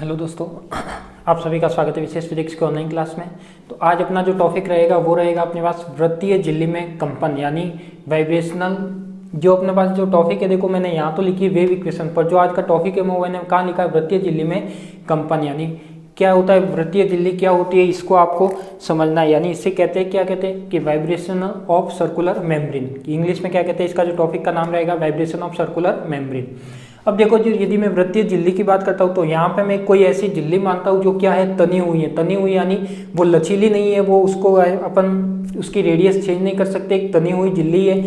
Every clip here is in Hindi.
हेलो दोस्तों, आप सभी का स्वागत है विशेष फिजिक्स के ऑनलाइन क्लास में। तो आज अपना जो टॉपिक रहेगा वो रहेगा अपने पास वृत्तीय झिल्ली में कंपन यानी वाइब्रेशनल। जो अपने पास जो टॉपिक है, देखो मैंने यहाँ तो लिखी वेव इक्वेशन, पर जो आज का टॉपिक है वो मैंने कहाँ लिखा है, वृत्तीय झिल्ली में कंपन यानी क्या होता है, वृत्तीय झिल्ली क्या होती है, इसको आपको समझना है। यानी इससे कहते हैं, क्या कहते हैं कि vibration of circular membrane. English में क्या कहते हैं, इसका जो टॉपिक का नाम रहेगा वाइब्रेशन ऑफ सर्कुलर मेम्ब्रेन। अब देखो, जो यदि मैं वृत्तीय झिल्ली की बात करता हूँ तो यहाँ पे मैं कोई ऐसी झिल्ली मानता हूँ जो क्या है, तनी हुई है। तनी हुई यानी वो लचीली नहीं है, वो उसको अपन उसकी रेडियस चेंज नहीं कर सकते। एक तनी हुई झिल्ली है,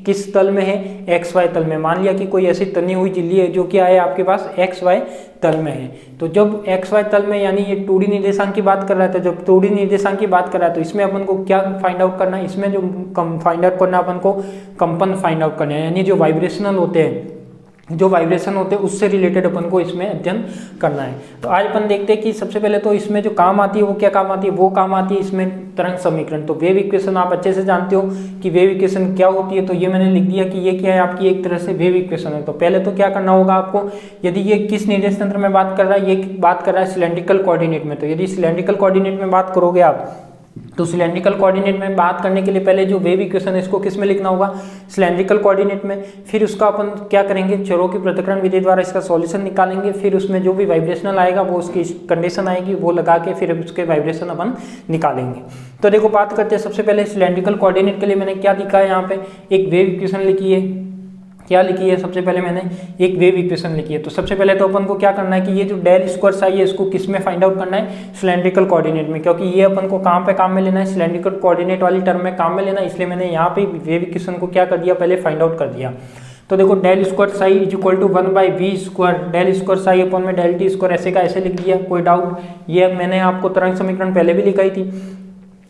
किस तल में है, एक्स वाई तल में। मान लिया कि कोई ऐसी तनी हुई झिल्ली है जो क्या है आपके पास एक्स वाई तल में है। तो जब एक्स वाई तल में यानी ये 2D निर्देशांक की बात कर रहा था, जब 2D निर्देशांक की बात कर रहा है तो इसमें अपन को क्या फाइंड आउट करना है, इसमें जो फाइंड आउट करना है अपन को कंपन फाइंड आउट करना है। यानी जो वाइब्रेशन होते हैं उससे रिलेटेड अपन को इसमें अध्ययन करना है। तो आज अपन देखते हैं कि सबसे पहले तो इसमें जो काम आती है वो क्या काम आती है, वो काम आती है इसमें तरंग समीकरण। तो वेव इक्वेशन आप अच्छे से जानते हो कि वेव इक्वेशन क्या होती है। तो ये मैंने लिख दिया कि ये क्या है, आपकी एक तरह से वेव इक्वेशन है। तो पहले तो क्या करना होगा आपको, यदि ये किस निर्देश तंत्र में बात कर रहा है, ये बात कर रहा है सिलेंड्रिकल कोऑर्डिनेट में। तो यदि सिलेंड्रिकल कोऑर्डिनेट में बात करोगे आप, तो सिलेंड्रिकल कोऑर्डिनेट में बात करने के लिए पहले जो वेव इक्वेशन है इसको किस में लिखना होगा, सिलेंड्रिकल कोऑर्डिनेट में। फिर उसका अपन क्या करेंगे, चरों की पृथक्करण विधि द्वारा इसका सॉल्यूशन निकालेंगे। फिर उसमें जो भी वाइब्रेशनल आएगा वो उसकी कंडीशन आएगी, वो लगा के फिर उसके वाइब्रेशन अपन निकालेंगे। तो देखो बात करते हैं सबसे पहले सिलेंड्रिकल कोऑर्डिनेट के लिए मैंने क्या लिखा है, यहाँ पे एक वेव इक्वेशन लिखी है। क्या लिखी है, सबसे पहले मैंने एक वेव इक्वेशन लिखी है। तो सबसे पहले तो अपन को क्या करना है कि ये जो डेल स्क्वायर साई है इसको किस में फाइंड आउट करना है, सिलेंड्रिकल कोऑर्डिनेट में। क्योंकि ये अपन को कहाँ पे काम में लेना है, सिलेंड्रिकल कोऑर्डिनेट वाली टर्म में काम में लेना है। इसलिए मैंने यहाँ पे वेव इक्वेशन को क्या कर दिया, पहले फाइंड आउट कर दिया। तो देखो del square psi is equal to 1/v square, del square psi अपन में डेल टी स्क्वायर ऐसे का ऐसे लिख दिया। कोई डाउट, ये मैंने आपको तरंग समीकरण पहले भी लिखाई थी,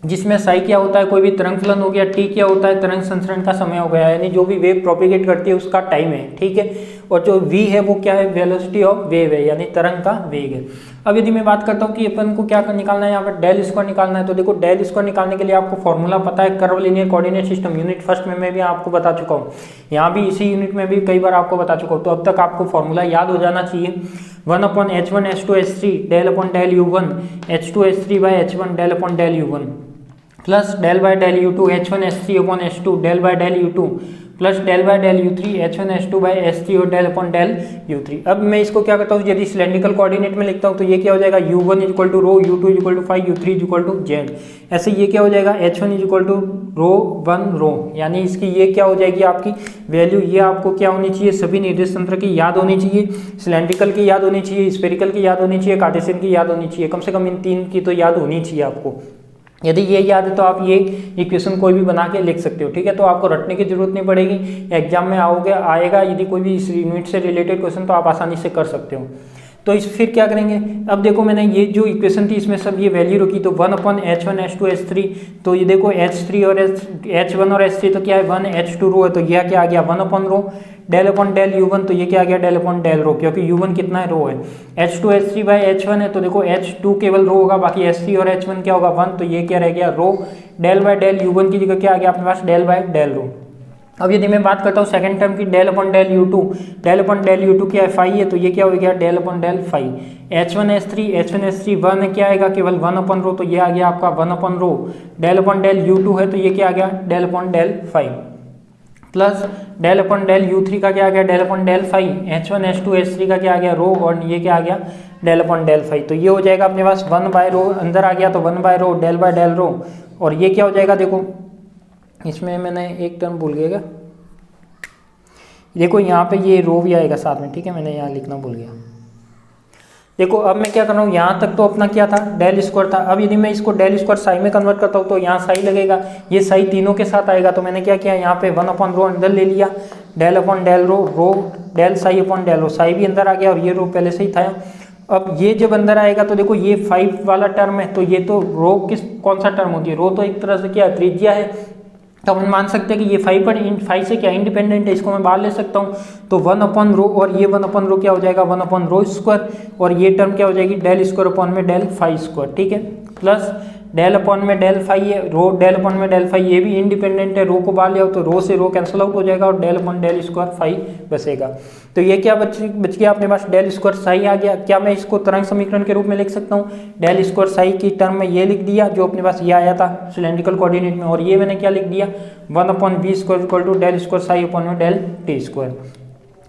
जिसमें साई क्या होता है कोई भी तरंग फलन हो गया, टी क्या होता है तरंग संचरण का समय हो गया, यानी जो भी वेव प्रोपिगेट करती है उसका टाइम है, ठीक है। और जो v है वो क्या है, वेलोसिटी ऑफ वेव है, यानी तरंग का वेग है। अब यदि मैं बात करता हूँ कि अपन को क्या निकालना है, यहाँ पर डेल स्क्वायर निकालना है। तो देखो डेल स्क्वायर निकालने के लिए आपको फॉर्मूला पता है, curve linear coordinate system unit first में मैं भी आपको बता चुका हूँ, यहाँ भी इसी यूनिट में भी कई बार आपको बता चुका हूँ। तो अब तक आपको फॉर्मूला याद हो जाना चाहिए। 1/h1 h2 h3 del upon del u1 h2 h3 by h1 del upon del u1 plus del by del u2 h1 h3 upon h2 del by del u2 plus del by del u3 h1 h2 by h3 और डेल अपॉन डेल u3। अब मैं इसको क्या करता हूँ, यदि सिलेंड्रिकल कोऑर्डिनेट में लिखता हूँ तो ये क्या हो जाएगा, u1 equal to rho, u2 equal to 5, u3 equal to z। ऐसे ये क्या हो जाएगा, h1 इक्वल टू रो 1 रो, यानी इसकी ये क्या हो जाएगी आपकी वैल्यू। ये आपको क्या होनी चाहिए, सभी निर्देश तंत्र की याद होनी चाहिए, सिलेंड्रिकल की याद होनी चाहिए, स्फेरिकल की याद होनी चाहिए, कार्टेशियन की याद होनी चाहिए। कम से कम इन तीन की तो याद होनी चाहिए आपको। यदि ये याद है तो आप ये इक्वेशन कोई भी बना के लिख सकते हो, ठीक है। तो आपको रटने की जरूरत नहीं पड़ेगी, एग्जाम में आएगा यदि कोई भी इस यूनिट से रिलेटेड क्वेश्चन तो आप आसानी से कर सकते हो। तो इस फिर क्या करेंगे, अब देखो मैंने ये जो इक्वेशन थी इसमें सब ये वैल्यू रखी। तो 1/h1 h2 h3, तो ये देखो h3 और h1 और h3 तो क्या है 1 h2 रो है, तो यह क्या आ गया 1 रो डेल अपॉन डेल u1, तो ये क्या आ गया डेल अपॉन डेल रो, क्योंकि u1 कितना है रो है। h2 h3 बाय h1 है, तो देखो h2 केवल रो होगा, बाकी h3 और h1 क्या होगा 1, तो ये क्या रह गया रो, डेल बाय डेल u1 की जगह क्या आ गया अपने पास डेल बाय डेल रो। अब यदि मैं बात करता हूँ सेकंड टर्म की, del upon del u2, del upon del u2 क्या है 5 है, तो ये क्या हो गया del upon del 5। h1 h3 1 है, क्या आएगा केवल 1 अपन रो, तो ये आ गया आपका 1 अपन rho, del upon del u2 है, तो ये क्या आ गया del upon del 5 plus del upon del u3 का क्या आ गया del upon del 5, h1 h2 h3 का क्या आ गया रो, और ये क्या आ गया डेल अपॉन डेल 5। तो ये हो जाएगा अपने पास 1 बाय रो अंदर आ गया, तो 1 by rho del by del rho, और ये क्या हो जाएगा, देखो इसमें मैंने एक टर्म भूल गया, देखो यहाँ पे ये रो भी आएगा साथ में, ठीक है, मैंने यहाँ लिखना भूल गया। देखो अब मैं क्या कर रहा हूँ, यहाँ तक तो अपना क्या था डेल स्क्वायर था। अब यदि मैं इसको डेल स्क्वायर साई में कन्वर्ट करता हूँ तो यहाँ साई लगेगा, ये साई तीनों के साथ आएगा। तो मैंने क्या किया, यहाँ पे 1 अपॉन रो अंदर ले लिया, del upon del rho, rho del psi upon del rho, psi भी अंदर आ गया और ये रो पहले से ही था। अब ये जब अंदर आएगा तो देखो ये 5 वाला टर्म है, तो ये तो रो कौन सा टर्म होती है, रो तो एक तरह से क्या त्रिज्या है। तो हम मान सकते हैं कि ये 5 से क्या इंडिपेंडेंट है, इसको मैं बाहर ले सकता हूँ। तो 1 अपॉन रो और ये 1 अपॉन रो क्या हो जाएगा 1 अपॉन रो स्क्वायर, और ये टर्म क्या हो जाएगी डेल स्क्वायर अपॉन में डेल 5 स्क्वायर, ठीक है, प्लस डेल अपॉन में डेल फाई है, रो डेल अपॉन में डेल फाई ये भी इंडिपेंडेंट है, रो को बाहर ले आओ तो रो से रो कैंसिल आउट हो जाएगा और del upon del square phi बचेगा। तो ये क्या बच गया अपने पास, डेल स्क्वायर साई आ गया। क्या मैं इसको तरंग समीकरण के रूप में लिख सकता हूँ, डेल स्क्वायर साई की टर्म में ये लिख दिया जो अपने पास ये आया था सिलेंड्रिकल कोऑर्डिनेट में, और ये मैंने क्या लिख दिया 1/v square equal to del square psi upon में डेल टी स्क्वायर।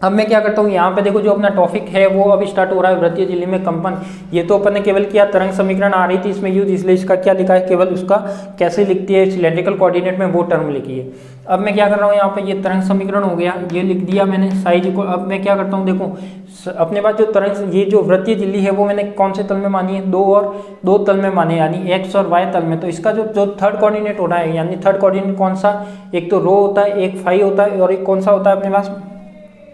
अब मैं क्या करता हूँ, यहाँ पे देखो जो अपना टॉपिक है वो अभी स्टार्ट हो रहा है, वृत्तीय झिल्ली में कंपन। ये तो अपन ने केवल किया तरंग समीकरण आ रही थी इसमें यूज, इसलिए इसका क्या लिखा है, केवल उसका कैसे लिखती है सिलेंड्रिकल कोऑर्डिनेट में वो टर्म लिखी है। अब मैं क्या कर रहा हूँ, यहाँ पे ये तरंग समीकरण हो गया, ये लिख दिया मैंने साइज को। अब मैं क्या करता हूँ, देखो अपने पास जो तरंग ये जो वृत्तीय झिल्ली है वो मैंने कौन से तल में मानी है, दो तल में माने, यानी एक्स और वाई तल में। तो इसका जो थर्ड कोऑर्डिनेट होना है, यानी थर्ड कोऑर्डिनेट कौन सा, एक तो रो होता है, एक फाई होता है, और एक कौन सा होता है अपने पास,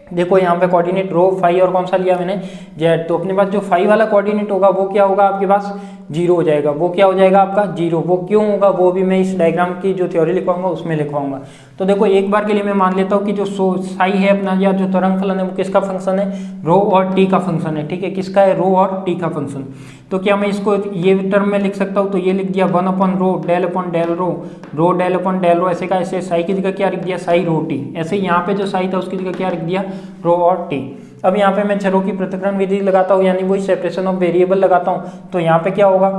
देखो यहाँ पे कोऑर्डिनेट रो फाई और कौन सा लिया मैंने जेड। तो अपने पास जो फाई वाला कोऑर्डिनेट होगा वो क्या होगा आपके पास, जीरो हो जाएगा। वो क्या हो जाएगा आपका जीरो। वो क्यों होगा वो भी मैं इस डायग्राम की जो थ्योरी लिखवाऊंगा उसमें लिखवाऊंगा। तो देखो एक बार के लिए मैं मान लेता हूँ कि जो साई है अपना या जो तरंग फलन है वो किसका फंक्शन है, रो और टी का फंक्शन है। ठीक है, किसका है, रो और टी का फंक्शन। तो क्या मैं इसको ये टर्म में लिख सकता हूँ, तो ये लिख दिया 1/रो del upon del rho del upon del rho, ऐसे का ऐसे। साई की जगह क्या लिख दिया, साई रो टी। ऐसे यहाँ पे जो साई था उसकी जगह क्या लिख दिया, रो और टी। अब यहाँ पे मैं छरों की पृथक्करण विधि लगाता हूँ, यानी वही सेपरेशन ऑफ वेरिएबल लगाता हूँ। तो यहाँ पे क्या होगा,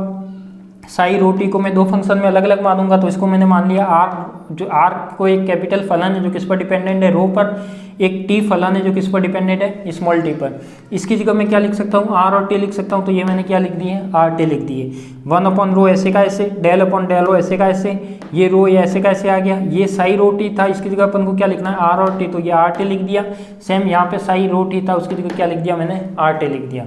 साई रोटी को मैं दो फंक्शन में अलग अलग मानूंगा। तो इसको मैंने मान लिया आर, जो आर को एक कैपिटल फलन है जो किस पर डिपेंडेंट है, रो पर, एक टी फलन है जो किस पर डिपेंडेंट है, स्मॉल टी पर। इसकी जगह मैं क्या लिख सकता हूँ, आर और टी लिख सकता हूँ। तो ये मैंने क्या लिख दिए, आर टी लिख दिए। 1/रो ऐसे का ऐसे, डेल अपॉन डेल रो ऐसे का ऐसे, ये रो ये ऐसे का ऐसे आ गया। ये साई रोटी था, इसकी जगह अपन को क्या लिखना है, आर और टी। तो ये आर टी लिख दिया। सेम यहाँ पे साई रोटी था, उसकी जगह क्या लिख दिया मैंने, आर टी लिख दिया।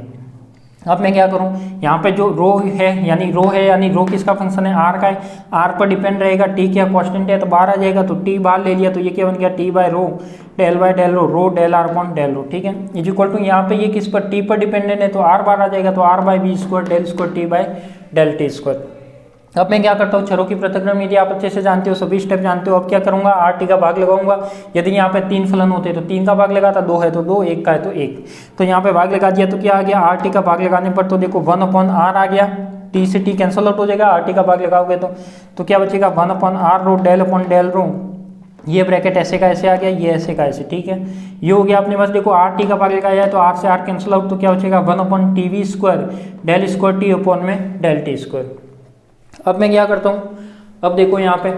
अब मैं क्या करूं, यहाँ पे जो रो है यानी रो किसका फंक्शन है, आर का है। आर पर डिपेंड रहेगा, टी क्या कांस्टेंट है तो बाहर आ जाएगा। तो टी बाहर ले लिया तो ये क्या बन गया, T by rho del rho del R upon del rho. ठीक है, इज इक्वल टू यहाँ पे ये किस पर, टी पर डिपेंडेंट है तो आर बाहर आ जाएगा। तो R by B square del square T by del T square. अब मैं क्या करता हूँ, छरों की पृथक्करण विधि आप अच्छे से जानते हो, सभी स्टेप जानते हो। अब क्या करूंगा, आर टी का भाग लगाऊंगा। यदि यहाँ पे 3 फलन होते तो 3 का भाग लगाता, 2 है तो 2, 1 का है तो 1। तो यहाँ पे भाग लगा दिया तो क्या आ गया, आर टी का भाग लगाने पर तो देखो 1/r आ गया, टी से टी कैंसल आउट हो जाएगा। आर टी का भाग लगाओगे तो क्या बचेगा, 1/r rho del upon del रो, ये ब्रैकेट ऐसे का ऐसे आ गया, ये ऐसे का ऐसे। ठीक है, ये हो गया अपने पास। देखो आर टी का भाग लगाया है तो आर से आर कैंसिल आउट, तो क्या बचेगा 1/tv square del square T upon में डेल टी स्क्वायर। अब मैं क्या करता हूँ, अब देखो यहाँ पे,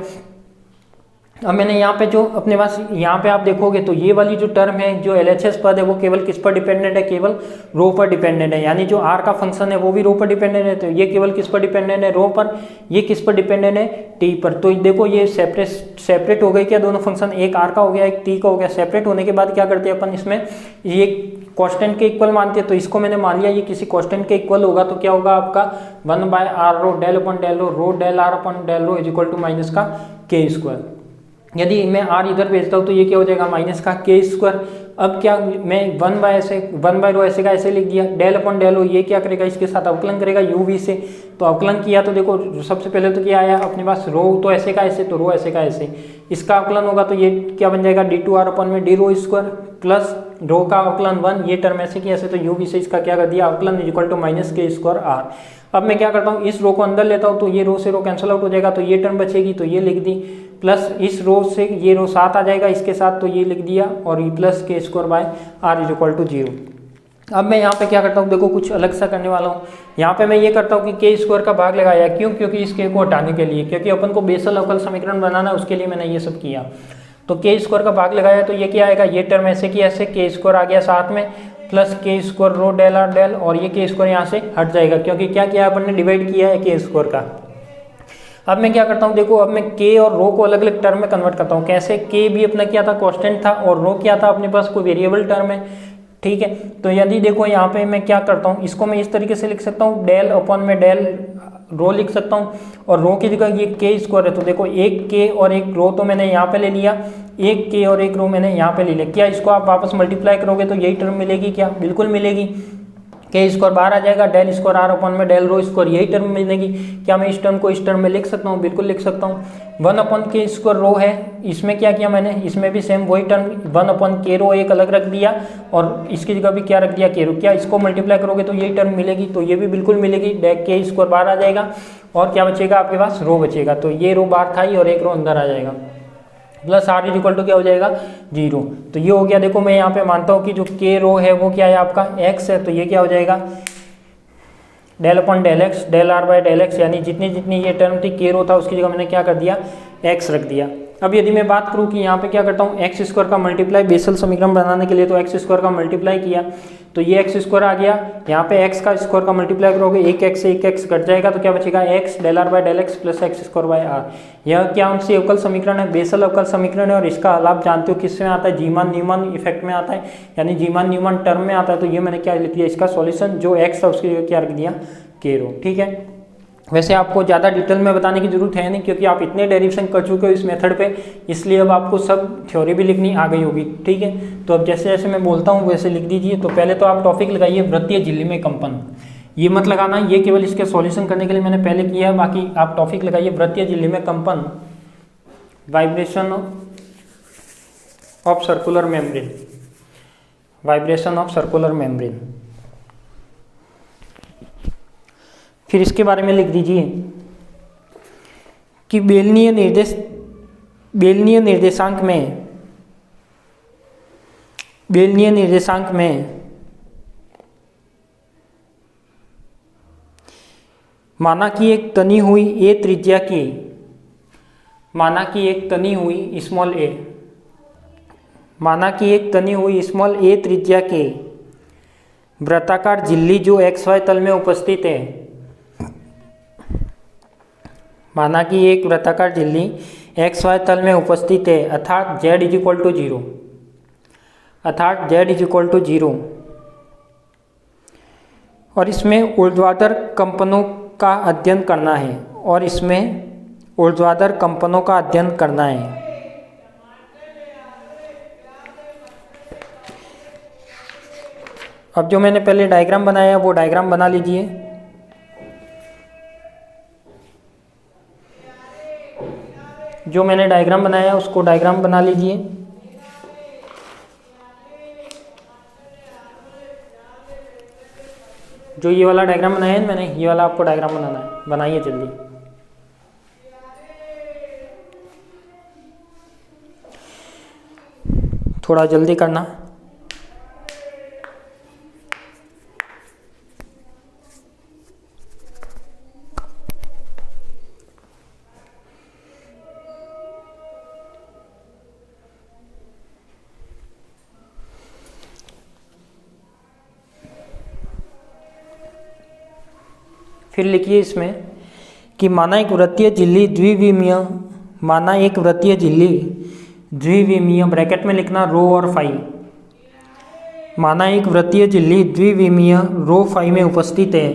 अब मैंने यहाँ पे जो अपने पास यहाँ पे आप देखोगे तो ये वाली जो टर्म है, जो LHS पद है वो केवल किस पर डिपेंडेंट है, केवल रो पर डिपेंडेंट है। यानी जो R का फंक्शन है वो भी रो पर डिपेंडेंट है। तो ये केवल किस पर डिपेंडेंट है, रो पर। ये किस पर डिपेंडेंट है, T पर। तो देखो ये सेपरेट हो गई क्या, दोनों फंक्शन, एक R का हो गया एक T का हो गया। सेपरेट होने के बाद क्या करते हैं अपन, इसमें ये कांस्टेंट के इक्वल मानते हैं। तो इसको मैंने मान लिया ये किसी कांस्टेंट के इक्वल होगा। तो क्या होगा आपका 1/r rho del upon del rho del R upon del rho is equal to minus का k स्क्वायर। यदि मैं r इधर भेजता हूँ तो ये क्या हो जाएगा, माइनस का k स्क्वायर। अब क्या मैं 1/रो ऐसे का ऐसे लिख दिया, डेल अपॉन डेल हो, ये क्या करेगा, इसके साथ अवकलन करेगा uv से। तो अवकलन किया तो देखो सबसे पहले तो क्या आया अपने पास, रो तो ऐसे का ऐसे, तो रो ऐसे का ऐसे। इसका अवकलन होगा तो ये क्या बन जाएगा, d2r अपॉन में d रो स्क्वायर प्लस रो का अवकलन 1, ये टर्म ऐसे की ऐसे। तो uv से इसका क्या कर दिया, अवकलन is equal to minus k square r। अब मैं क्या करता हूँ, इस रो को अंदर लेता हूँ तो ये रो से रो कैंसिल आउट हो जाएगा। तो ये टर्म बचेगी तो ये लिख दी, प्लस इस रो से ये रो साथ आ जाएगा इसके साथ, तो ये लिख दिया, और ये plus k square by r is equal to 0। अब मैं यहाँ पे क्या करता हूँ, देखो कुछ अलग सा करने वाला हूँ। यहाँ पे मैं ये करता हूँ कि k स्क्वायर का भाग लगाया, क्यों, क्योंकि इस k को हटाने के लिए, क्योंकि अपन को बेसल अवकल समीकरण बनाना है, उसके लिए मैंने ये सब किया। तो k स्क्वायर का भाग लगाया तो ये क्या आएगा, ये टर्म ऐसे की ऐसे, k स्क्वायर आ गया साथ में, plus k square rho del R del, और ये k स्क्वायर यहाँ से हट जाएगा क्योंकि क्या किया अपन ने, डिवाइड किया है k स्क्वायर का। अब मैं क्या करता हूँ, देखो अब मैं k और रो को अलग अलग टर्म में कन्वर्ट करता हूँ। कैसे, k भी अपना क्या था, कांस्टेंट था, और रो क्या था अपने पास, कोई वेरिएबल टर्म है। ठीक है, तो यदि देखो यहाँ पे मैं क्या करता हूँ, इसको मैं इस तरीके से लिख सकता हूँ, डेल अपॉन में डेल रो लिख सकता हूँ, और रो की जगह ये k स्क्वायर है। तो देखो एक k और एक रो तो मैंने यहाँ पे ले लिया, एक k और एक रो मैंने यहाँ पे ले लिया। क्या इसको आप वापस मल्टीप्लाई करोगे तो यही टर्म मिलेगी क्या, बिल्कुल मिलेगी। के स्क्वायर बाहर आ जाएगा, डेल स्क्वायर आर अपन में डेल रो स्क्वायर, यही टर्म मिलेगी। क्या मैं इस टर्म को इस टर्म में लिख सकता हूँ? बिल्कुल लिख सकता हूँ। 1/k स्क्वायर रो है, इसमें क्या किया मैंने, इसमें भी सेम वही टर्म 1/k रो एक अलग रख दिया और इसकी जगह भी क्या रख दिया, k रो। क्या इसको मल्टीप्लाई करोगे तो यही टर्म मिलेगी, तो ये भी बिल्कुल मिलेगी, k स्क्वायर बाहर आ जाएगा और क्या बचेगा आपके पास, रो बचेगा। तो ये रो बाहर था ही और एक रो अंदर आ जाएगा, प्लस r इक्वल टू क्या हो जाएगा, 0। तो ये हो गया। देखो मैं यहाँ पे मानता हूँ कि जो k रो है वो क्या है आपका x है, तो ये क्या हो जाएगा, del upon del X del R by del X, यानी जितनी जितनी ये टर्म थी k रो था उसकी जगह मैंने क्या कर दिया, x रख दिया। अब यदि मैं बात करूँ कि यहाँ पे क्या करता हूँ, एक्स स्क्वायर का मल्टीप्लाई बेसल समीकरण बनाने के लिए, तो एक्स स्क्वायर का मल्टीप्लाई किया तो ये एक्स स्क्वायर आ गया। यहाँ पे एक्स का स्क्वायर का मल्टीप्लाई करोगे, एक एक्स से एक एक्स कट जाएगा तो क्या बचेगा, X del R by del X plus X square by R. यह क्या उनसे अवकल समीकरण है, बेसल अवकल समीकरण है। और इसका हल आप जानते हो किसमें आता है, जीमान न्यूमन इफेक्ट में आता है, यानी जीमान न्यूमन टर्म में आता है। तो ये मैंने क्या लिख दिया, इसका सॉल्यूशन जो एक्स था उसकी जगह क्या रख दिया, k रो। ठीक है, वैसे आपको ज़्यादा डिटेल में बताने की जरूरत है नहीं, क्योंकि आप इतने डेरिवेशन कर चुके हो इस मेथड पे, इसलिए अब आपको सब थ्योरी भी लिखनी आ गई होगी। ठीक है, तो अब जैसे जैसे मैं बोलता हूँ वैसे लिख दीजिए। तो पहले तो आप टॉपिक लगाइए वृत्तीय झिल्ली में कंपन, ये मत लगाना, ये केवल इसके सॉल्यूशन करने के लिए मैंने पहले किया है। बाकी आप टॉपिक लगाइए वृत्तीय झिल्ली में कंपन, vibration of circular membrane, vibration of circular membrane. फिर इसके बारे में लिख दीजिए कि बेलनीय निर्देशांक में माना कि एक तनी हुई ए त्रिज्या की, माना कि एक तनी हुई स्मॉल ए, माना कि एक तनी हुई स्मॉल ए त्रिज्या के वृत्ताकार झिल्ली जो XY तल में उपस्थित है, माना कि एक वृत्ताकार झिल्ली XY तल में उपस्थित है, अर्थात z इक्वल टू 0, अर्थात z इक्वल टू 0, और इसमें ऊर्ध्वाधर कंपनों का अध्ययन करना है, और इसमें ऊर्ध्वाधर कंपनों का अध्ययन करना है। अब जो मैंने पहले डायग्राम बनाया है वो डायग्राम बना लीजिए। जो मैंने डायग्राम बनाया है उसको डायग्राम बना लीजिए। जो ये वाला डायग्राम बनाया है मैंने, ये वाला आपको डायग्राम बनाना है, बनाइए जल्दी। थोड़ा जल्दी करना। फिर लिखिए इसमें कि माना एक वृत्तीय झिल्ली द्विविमीय, माना एक वृत्तीय झिल्ली द्विविमीय, ब्रैकेट में लिखना रो और फाई, माना एक वृत्तीय झिल्ली द्विविमीय रो फाई में उपस्थित है,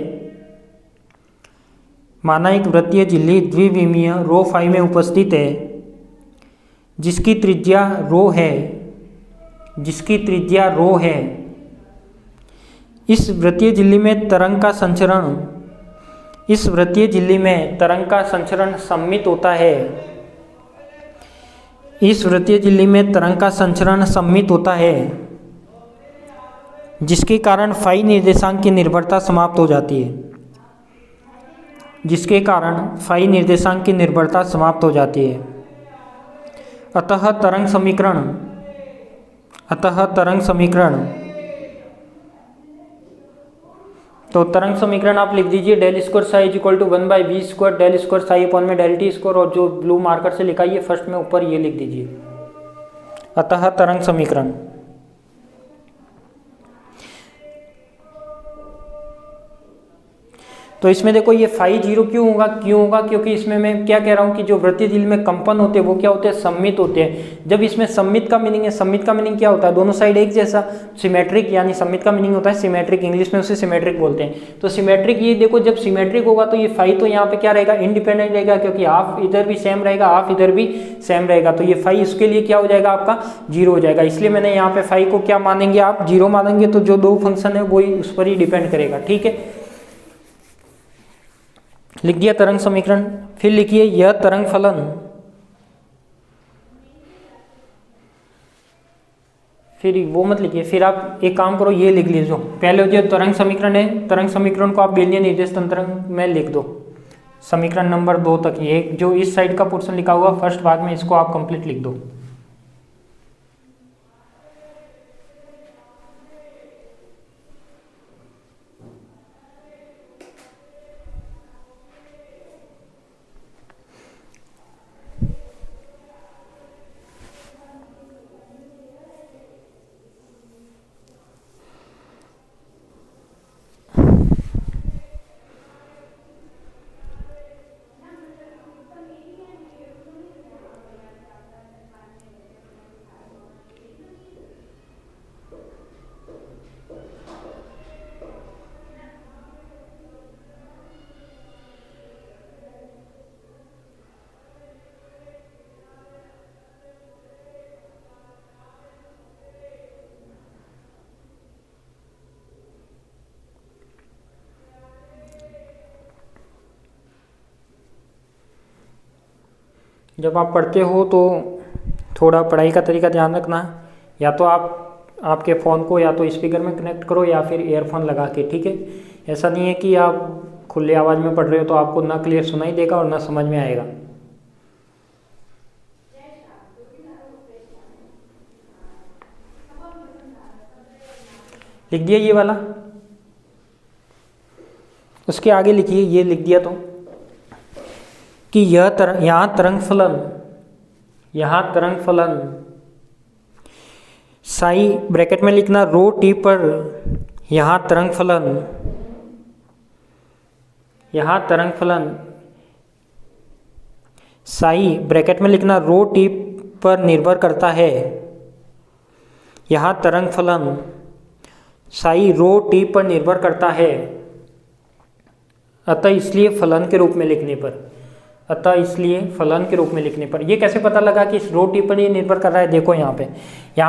माना एक वृत्तीय झिल्ली द्विविमीय रो फाई में उपस्थित है, जिसकी त्रिज्या रो है, जिसकी त्रिज्या रो है। इस वृत्तीय झिल्ली में तरंग का संचरण, इस वृत्तीय झिल्ली में तरंग का संचरण सम्मित होता है, इस वृत्तीय झिल्ली में तरंग का संचरण सम्मित होता है, जिसके कारण फाई निर्देशांक की निर्भरता समाप्त हो जाती है, जिसके कारण फाई निर्देशांक की निर्भरता समाप्त हो जाती है। अतः तरंग समीकरण, अतः तरंग समीकरण, तो तरंग समीकरण आप लिख दीजिए del square psi equal to 1/v square del square psi upon में डेल टी स्क्वायर, और जो ब्लू मार्कर से लिखाइए फर्स्ट में ऊपर ये लिख दीजिए, अतः तरंग समीकरण। तो तो इसमें देखो ये फाई 0 क्यों होगा, क्योंकि इसमें मैं क्या कह रहा हूँ कि जो वृत्तीय झिल्ली में कंपन होते हैं वो क्या होते हैं, सममित होते हैं। जब इसमें सममित का मीनिंग है, सममित का मीनिंग क्या होता है, दोनों साइड एक जैसा, सिमेट्रिक, यानी सममित का मीनिंग होता है सिमेट्रिक, इंग्लिश में उसे सिमेट्रिक बोलते हैं। तो सिमेट्रिक, ये देखो जब सिमेट्रिक होगा तो ये फाई तो यहाँ पे क्या रहेगा, इंडिपेंडेंट रहेगा, क्योंकि हाफ इधर भी सेम रहेगा, हाफ इधर भी सेम रहेगा, तो ये फाई इसके लिए क्या हो जाएगा, आपका 0 हो जाएगा। इसलिए मैंने यहाँ पे फाई को क्या मानेंगे आप, 0 मानेंगे, तो जो दो फंक्शन है वही उस पर ही डिपेंड करेगा। ठीक है, लिख दिया तरंग समीकरण। फिर लिखिए यह तरंग फलन, फिर वो मत लिखिए, फिर आप एक काम करो, ये लिख लीजिए पहले जो तरंग समीकरण है, तरंग समीकरण को आप बेलनीय निर्देश तंत्र में लिख दो, समीकरण नंबर 2 तक। ये जो इस साइड का पोर्शन लिखा हुआ फर्स्ट भाग में, इसको आप कंप्लीट लिख दो। जब आप पढ़ते हो तो थोड़ा पढ़ाई का तरीका ध्यान रखना, या तो आप आपके फ़ोन को या तो स्पीकर में कनेक्ट करो या फिर ईयरफोन लगा के। ठीक है, ऐसा नहीं है कि आप खुले आवाज़ में पढ़ रहे हो तो आपको ना क्लियर सुनाई देगा और ना समझ में आएगा। लिख दिया ये वाला, उसके आगे लिखिए, ये लिख दिया तो कि यहाँ तरंग फलन साई ब्रैकेट में लिखना रो टी पर, यहाँ तरंग फलन साई ब्रैकेट में लिखना रो टी पर निर्भर करता है, यहाँ तरंग फलन साई रो टी पर निर्भर करता है, अतः इसलिए फलन के रूप में लिखने पर। ये कैसे पता लगा कि इस रो टी पर ये निर्भर कर रहा है, देखो यहाँ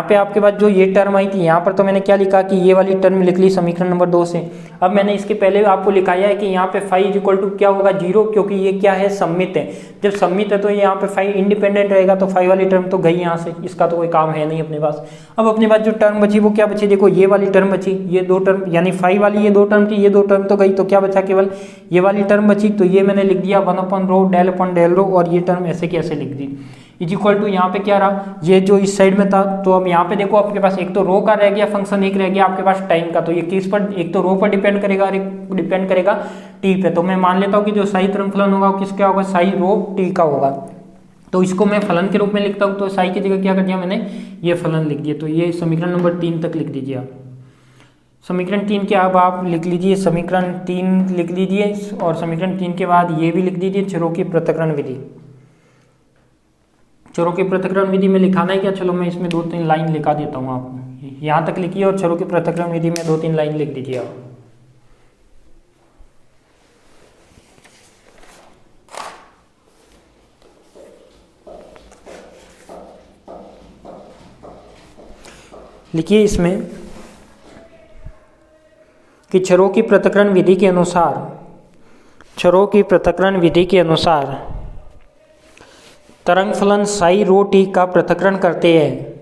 पे आपके पास जो ये टर्म आई थी, यहाँ पर तो मैंने क्या लिखा कि ये वाली टर्म लिख ली समीकरण नंबर 2 से। अब मैंने इसके पहले आपको लिखाया है कि यहाँ पे फाई इज इक्वल टू क्या होगा, 0, क्योंकि ये क्या है, सममित है। जब सममित है तो यहाँ पे फाई इंडिपेंडेंट रहेगा, तो फाई वाली टर्म तो गई यहाँ से, इसका तो कोई काम है नहीं अपने पास। अब अपने पास जो टर्म बची वो क्या बची, देखो ये वाली टर्म बची, ये 2 टर्म, यानी फाई वाली ये 2 टर्म थी, ये 2 टर्म तो गई, तो क्या बचा, केवल ये वाली टर्म बची। तो ये मैंने लिख दिया 1/रो डेल अपॉन डेल रो, और ये टर्म ऐसे कैसे लिख दी, इज इक्वल टू यहाँ पे क्या रहा, ये जो इस साइड में था। तो अब यहाँ पे देखो आपके पास एक तो रो का रह गया फंक्शन, एक रह गया आपके पास टाइम का। तो ये किस पर, एक तो रो पर डिपेंड करेगा और एक डिपेंड करेगा टी पे। तो मैं मान लेता हूँ कि जो साई तरंग फलन होगा वो किसका होगा, साई रो टी का होगा। तो इसको मैं फलन के रूप में लिखता हूँ, तो साई की जगह क्या कर दिया मैंने, ये फलन लिख दिया। तो ये समीकरण नंबर 3 तक लिख दीजिए आप। समीकरण 3 के अब आप लिख लीजिए, समीकरण 3 लिख लीजिए, और समीकरण 3 के बाद ये भी लिख दीजिए, चरों की पृथक्करण विधि। चरों की पृथक्करण विधि में लिखाना है क्या, चलो मैं इसमें 2-3 लाइन लिखा देता हूँ आपको। यहाँ तक लिखिए और चरों की पृथक्करण विधि में 2-3 लाइन लिख दीजिए आप। लिखिए इसमें कि चरों की पृथक्करण विधि के अनुसार तरंग फलन साई रो टी का पृथक्करण करते हैं।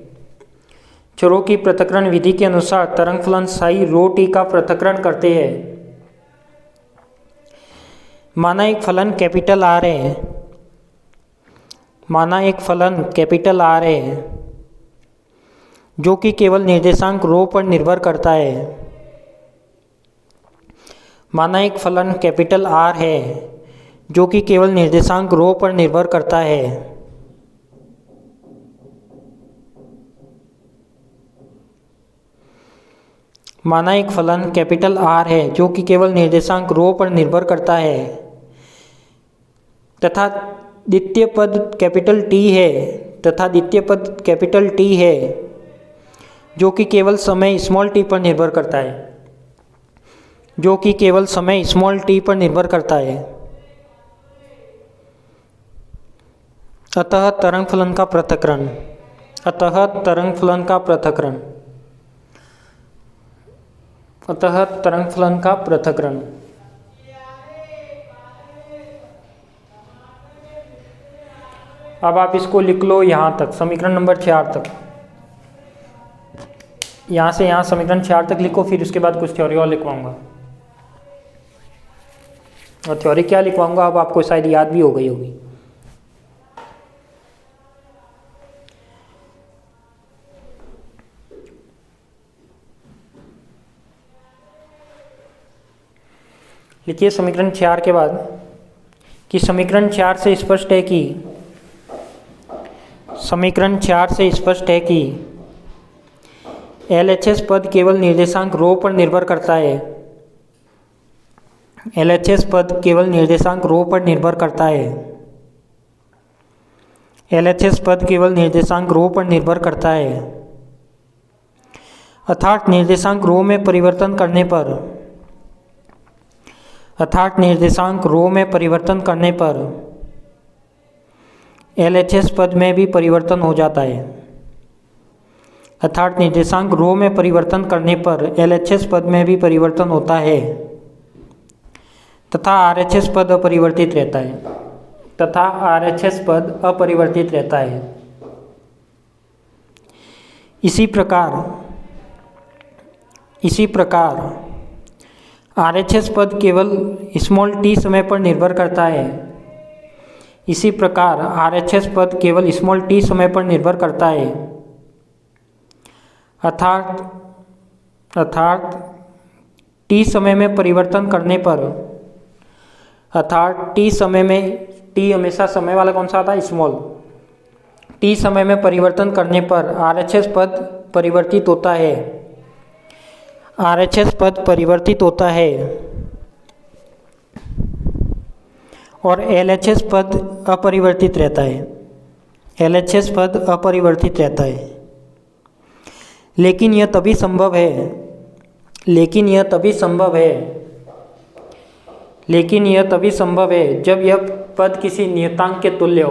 चरों की पृथक्करण विधि के अनुसार तरंग फलन साई रो टी का पृथक्करण करते हैं। माना एक फलन कैपिटल आर है, जो कि केवल निर्देशांक रो पर निर्भर करता है। माना एक फलन कैपिटल आर है जो कि केवल निर्देशांक रो पर निर्भर करता है। माना एक फलन कैपिटल R है जो कि केवल निर्देशांक रो पर निर्भर करता है तथा द्वितीय पद कैपिटल T है जो कि केवल समय स्मॉल t पर निर्भर करता है, अतः तरंग फलन का पृथक्करण अब आप इसको लिख लो यहाँ तक, समीकरण नंबर 4 तक। यहाँ से यहाँ समीकरण 4 तक लिखो, फिर उसके बाद कुछ थ्योरी और लिखवाऊंगा। और थ्योरी क्या लिखवाऊंगा अब आपको शायद याद भी हो गई होगी। लिखिए समीकरण 4 के बाद कि समीकरण 4 से स्पष्ट है कि LHS पद केवल निर्देशांक रो पर निर्भर करता है। अर्थात निर्देशांक रो में परिवर्तन करने पर LHS पद में भी परिवर्तन हो जाता है तथा RHS पद अपरिवर्तित रहता है। इसी प्रकार RHS पद केवल स्मॉल t समय पर निर्भर करता है। अर्थात t समय में परिवर्तन करने पर, t हमेशा समय वाला कौन सा आता है, स्मॉल। t समय में परिवर्तन करने पर RHS पद परिवर्तित होता है और LHS पद अपरिवर्तित रहता है। लेकिन यह तभी संभव है जब यह पद किसी नियतांक के तुल्य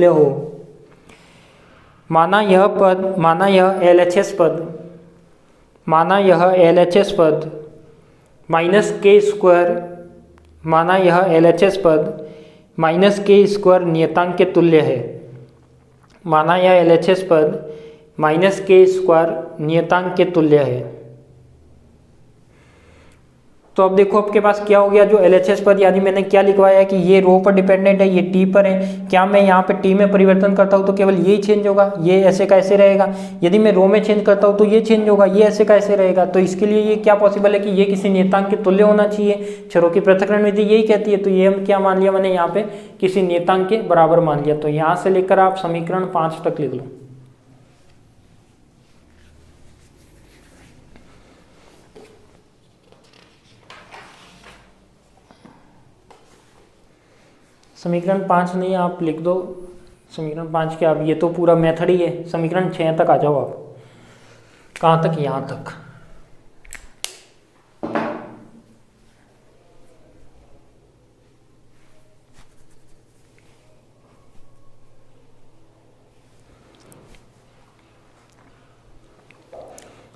हो। माना यह LHS पद -k² नियतांक के तुल्य है। तो अब देखो आपके पास क्या हो गया, जो LHS पद यानी मैंने क्या लिखवाया है कि ये रो पर डिपेंडेंट है, ये t पर है। क्या मैं यहाँ पे t में परिवर्तन करता हूँ तो केवल ये ही चेंज होगा, ये ऐसे का ऐसे रहेगा। यदि मैं रो में चेंज करता हूँ तो ये चेंज होगा, ये ऐसे का ऐसे रहेगा। तो इसके लिए ये क्या पॉसिबल है कि ये किसी नियतांक के तुल्य होना चाहिए। छरों की पृथक्करण विधि यही कहती है। तो ये हम क्या मान लिया, मैंने यहाँ पे किसी नियतांक के बराबर मान लिया। तो यहाँ से लेकर आप समीकरण 5 तक लिख लो। समीकरण 5 नहीं, आप लिख दो समीकरण 5 के। अब ये तो पूरा मेथड ही है। समीकरण 6 तक आ जाओ आप। कहाँ तक, यहाँ तक।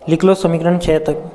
लिख लो समीकरण 6 तक।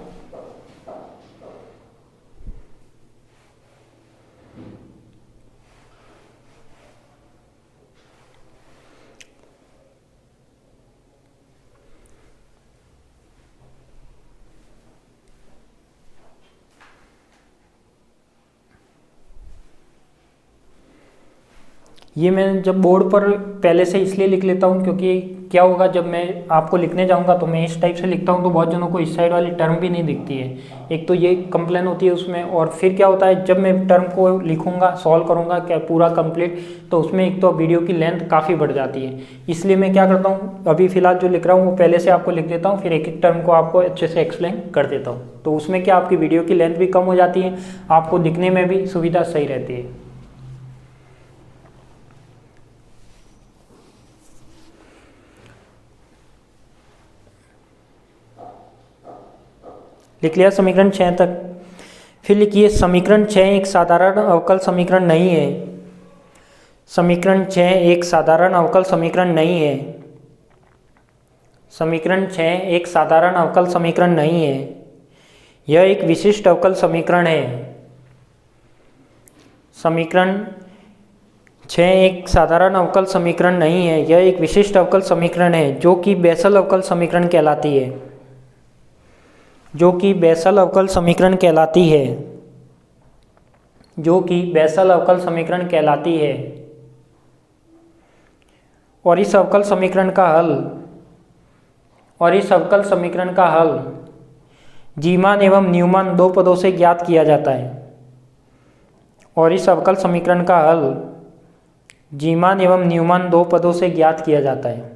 ये मैं जब बोर्ड पर पहले से इसलिए लिख लेता हूँ क्योंकि क्या होगा, जब मैं आपको लिखने जाऊंगा तो मैं इस टाइप से लिखता हूँ तो बहुत जनों को इस साइड वाली टर्म भी नहीं दिखती है, एक तो ये कंप्लेन होती है उसमें। और फिर क्या होता है, जब मैं टर्म को लिखूंगा सॉल्व करूंगा क्या पूरा कंप्लीट, तो उसमें एक तो वीडियो की लेंथ काफ़ी बढ़ जाती है। इसलिए मैं क्या करता हूँ, अभी फिलहाल जो लिख रहा हूँ वो पहले से आपको लिख देता हूँ, फिर एक एक टर्म को आपको अच्छे से एक्सप्लेन कर देता हूँ। तो उसमें क्या आपकी वीडियो की लेंथ भी कम हो जाती है, आपको दिखने में भी सुविधा सही रहती है। लिख लिया समीकरण 6 तक। फिर लिखिए समीकरण 6 एक साधारण अवकल समीकरण नहीं है। समीकरण 6 एक साधारण अवकल समीकरण नहीं है। समीकरण 6 एक साधारण अवकल समीकरण नहीं है, यह एक विशिष्ट अवकल समीकरण है। समीकरण 6 एक साधारण अवकल समीकरण नहीं है, यह एक विशिष्ट अवकल समीकरण है जो कि बेसल अवकल समीकरण कहलाती है। जो कि बेसल अवकल समीकरण कहलाती है। जो कि बेसल अवकल समीकरण कहलाती है। और इस अवकल समीकरण का हल जीमान एवं न्यूमान दो पदों से ज्ञात किया जाता है। और इस अवकल समीकरण का हल जीमान एवं न्यूमान दो पदों से ज्ञात किया जाता है।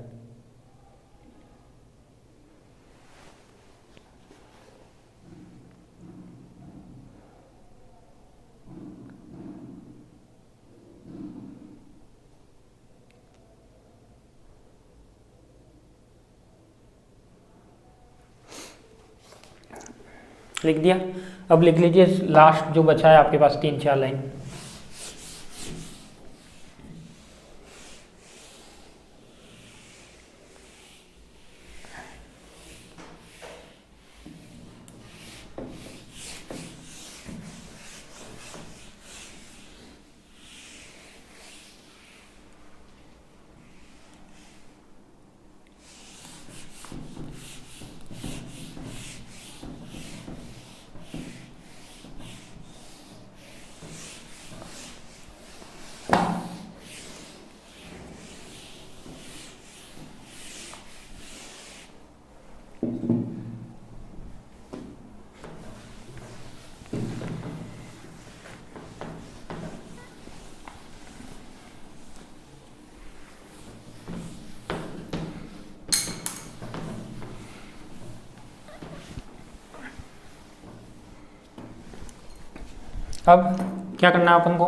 लिख दिया। अब लिख लीजिए लास्ट जो बचा है आपके पास 3-4 लाइन। अब क्या करना है अपन को,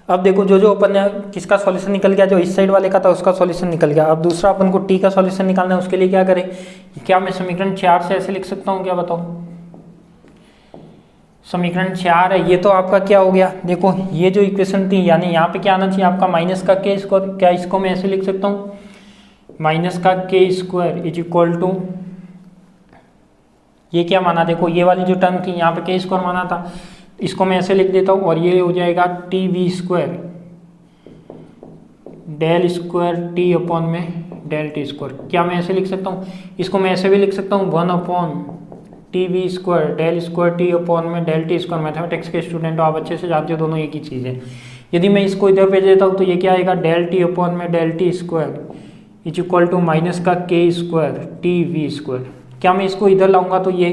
अब देखो जो जो अपन ने किसका सॉल्यूशन निकल गया, जो इस साइड वाले का था उसका सॉल्यूशन निकल गया। अब दूसरा अपन को टी का सॉल्यूशन निकालना है, उसके लिए क्या करें, क्या मैं समीकरण 4 से ऐसे लिख सकता हूँ, क्या बताओ। समीकरण 4 है, ये तो आपका क्या हो गया, देखो ये जो इक्वेशन थी यानी यहाँ पे क्या आना चाहिए आपका माइनस का के स्क्वायर। क्या इसको मैं ऐसे लिख सकता हूँ, माइनस का K square is equal to, ये क्या माना, देखो ये वाली जो टर्म थी यहाँ पे के स्क्वायर माना था, इसको मैं ऐसे लिख देता हूँ और ये हो जाएगा T V square del square T upon में डेल टी स्क्वायर। क्या मैं ऐसे लिख सकता हूँ, इसको मैं ऐसे भी लिख सकता हूँ 1 upon T V square del square T upon में डेल टी स्क्वायर। मैथमेटिक्स के स्टूडेंट हो आप अच्छे से जानते हो दोनों एक ही चीज़ है। यदि मैं इसको इधर भेज देता हूँ तो ये क्या आएगा, डेल टी अपॉन में del T square is equal to minus का K square T V square. क्या मैं इसको इधर लाऊंगा तो ये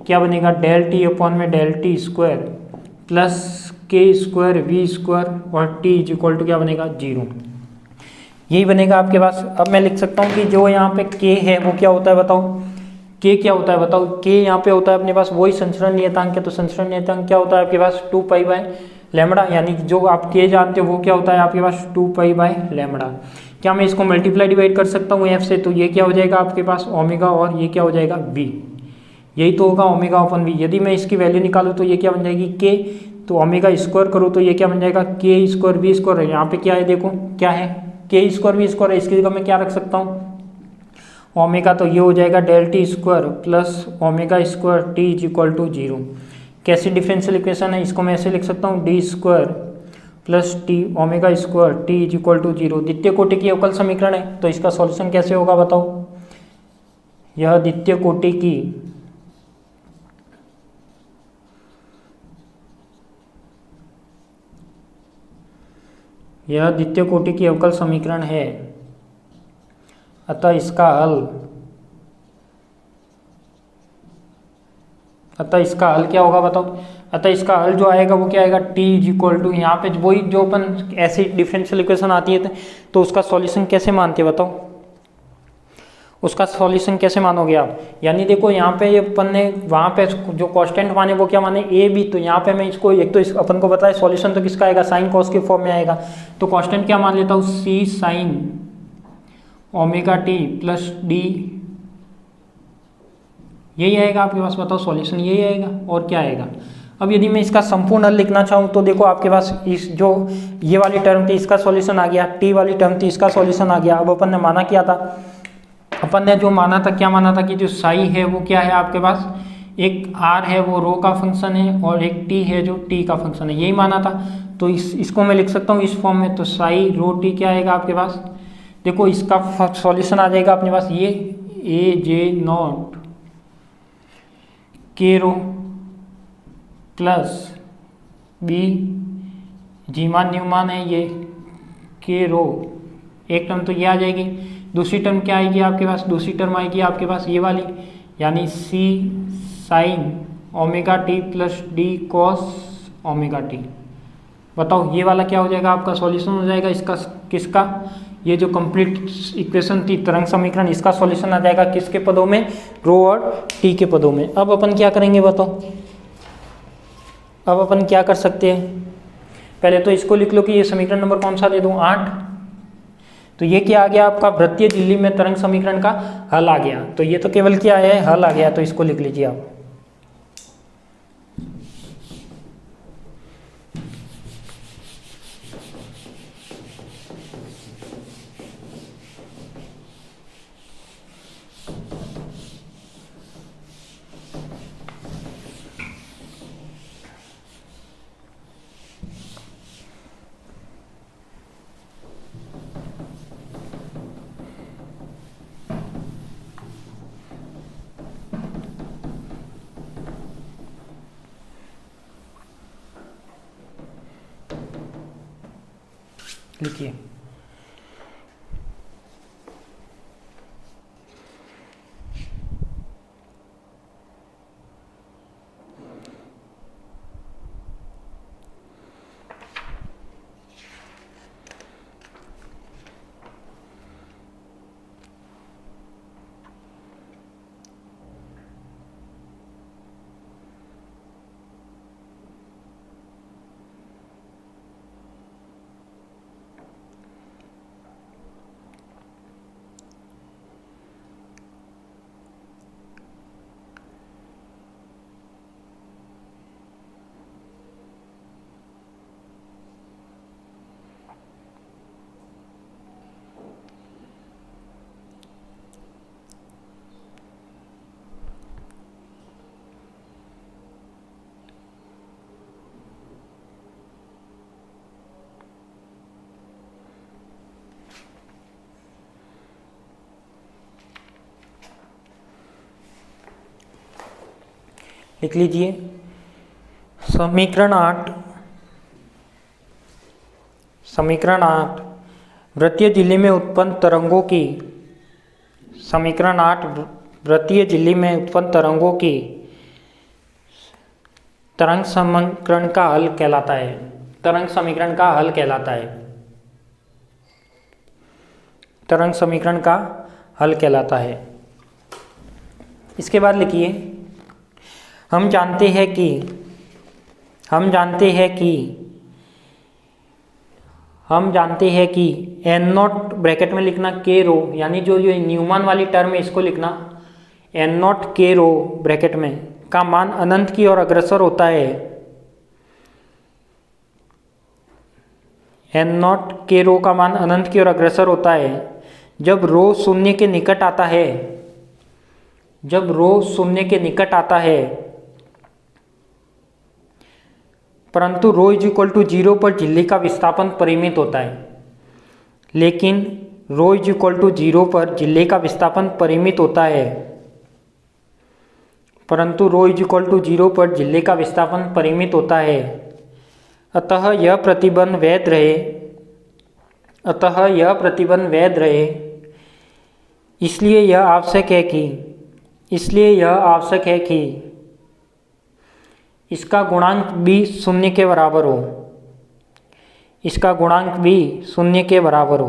क्या बनेगा, डेल टी अपॉन में डेल टी स्क्वायर प्लस के स्क्वायर वी स्क्वायर और टी इज इक्वल टू क्या बनेगा 0। यही बनेगा आपके पास। अब मैं लिख सकता हूँ कि जो यहाँ पे के है वो क्या होता है बताओ, के क्या होता है बताओ, के यहाँ पे होता है अपने पास वही संचरण नियतांक है। तो संचरण नियतांक क्या होता है आपके पास 2 पाई बाय लैम्बडा, यानी जो आप के जानते हो वो क्या होता है आपके पास 2 पाई बाय लैम्बडा। क्या मैं इसको मल्टीप्लाई डिवाइड कर सकता हूँ एफ से, तो ये क्या हो जाएगा आपके पास ओमेगा और ये क्या हो जाएगा बी, यही तो होगा ओमेगा अपन वी। यदि मैं इसकी वैल्यू निकालूँ तो ये क्या बन जाएगी के, तो ओमेगा स्क्वायर करूँ तो ये क्या बन जाएगा के स्क्वायर वी स्क्वायर है। यहाँ पे क्या है देखो क्या है के स्क्वायर वी स्क्वायर है, इसकी जगह मैं क्या रख सकता हूँ ओमेगा, तो ये हो जाएगा del T square plus omega square T is equal to 0। कैसी डिफरेंशियल इक्वेशन है, इसको मैं ऐसे लिख सकता हूँ D square plus T omega square T is equal to 0। द्वितीय कोटि की अवकल समीकरण है, तो इसका सॉल्यूशन कैसे होगा बताओ। यह द्वितीय कोटि की अवकल समीकरण है। अतः इसका हल क्या होगा बताओ। अतः इसका हल जो आएगा वो क्या आएगा, t इज इक्वल टू, यहाँ पे वही जो अपन ऐसी डिफरेंशियल इक्वेशन आती है तो उसका सॉल्यूशन कैसे मानते हैं बताओ, उसका सॉल्यूशन कैसे मानोगे आप। यानी देखो यहाँ पे ये अपन ने वहाँ पे जो कांस्टेंट माने वो क्या माने a b, तो यहाँ पे मैं इसको एक तो अपन को पता है सॉल्यूशन तो किसका आएगा, साइन कॉस के फॉर्म में आएगा। तो कांस्टेंट क्या मान लेता हूँ, c sine omega t plus d, यही आएगा आपके पास। बताओ सॉल्यूशन यही आएगा और क्या आएगा। अब यदि मैं इसका संपूर्ण हल लिखना चाहूँ तो देखो आपके पास इस जो ये वाली टर्म थी इसका सॉल्यूशन आ गया, t वाली टर्म थी इसका सॉल्यूशन आ गया। अब अपन ने माना क्या था, अपन ने जो माना था, क्या माना था कि जो साई है वो क्या है आपके पास, एक r है वो रो का फंक्शन है और एक t है जो t का फंक्शन है, यही माना था। तो इसको मैं लिख सकता हूँ इस फॉर्म में। तो साई रो t क्या आएगा आपके पास, देखो इसका सॉल्यूशन आ जाएगा अपने पास ये a j naught k rho plus B जीमान न्यूमान है ये k रो, एक टर्म तो ये आ जाएगी। दूसरी टर्म क्या आएगी आपके पास, दूसरी टर्म आएगी आपके पास ये वाली, यानी c sign omega t plus D cos omega T. बताओ ये वाला क्या हो जाएगा आपका सॉल्यूशन हो जाएगा इसका, किसका, ये जो कंप्लीट इक्वेशन थी तरंग समीकरण, इसका सॉल्यूशन आ जाएगा किसके पदों में, रो और टी के पदों में। अब अपन क्या करेंगे बताओ, अब अपन क्या कर सकते हैं, पहले तो इसको लिख लो कि ये समीकरण नंबर कौन सा दे दूं, 8। तो ये क्या आ गया आपका, वृत्तीय झिल्ली में तरंग समीकरण का हल आ गया। तो ये तो केवल क्या है, हल आ गया, तो इसको लिख लीजिए आप। लिखिए लिख लीजिए समीकरण 8, समीकरण 8 वृत्तीय झिल्ली में उत्पन्न तरंगों की, समीकरण 8 वृत्तीय झिल्ली में उत्पन्न तरंगों की तरंग समीकरण का हल कहलाता है, तरंग समीकरण का हल कहलाता है, तरंग समीकरण का हल कहलाता है। इसके बाद लिखिए हम जानते हैं कि एन नॉट ब्रैकेट में लिखना के रो, यानी जो ये न्यूमान वाली टर्म है इसको लिखना एन नॉट के रो ब्रैकेट में का मान अनंत की ओर अग्रसर होता है, एन नॉट के रो का मान अनंत की ओर अग्रसर होता है जब रो शून्य के निकट आता है, जब रो शून्य के निकट आता है, परंतु रो इज इक्वल टू 0 पर झिल्ली का विस्थापन परिमित होता है। लेकिन रो इज इक्वल टू 0 पर झिल्ली का विस्थापन परिमित होता है, परंतु रो इज इक्वल टू 0 पर झिल्ली का विस्थापन परिमित होता है। अतः यह प्रतिबंध वैध रहे इसलिए यह आवश्यक है कि इसका गुणांक भी शून्य के बराबर हो, इसका गुणांक भी शून्य के बराबर हो।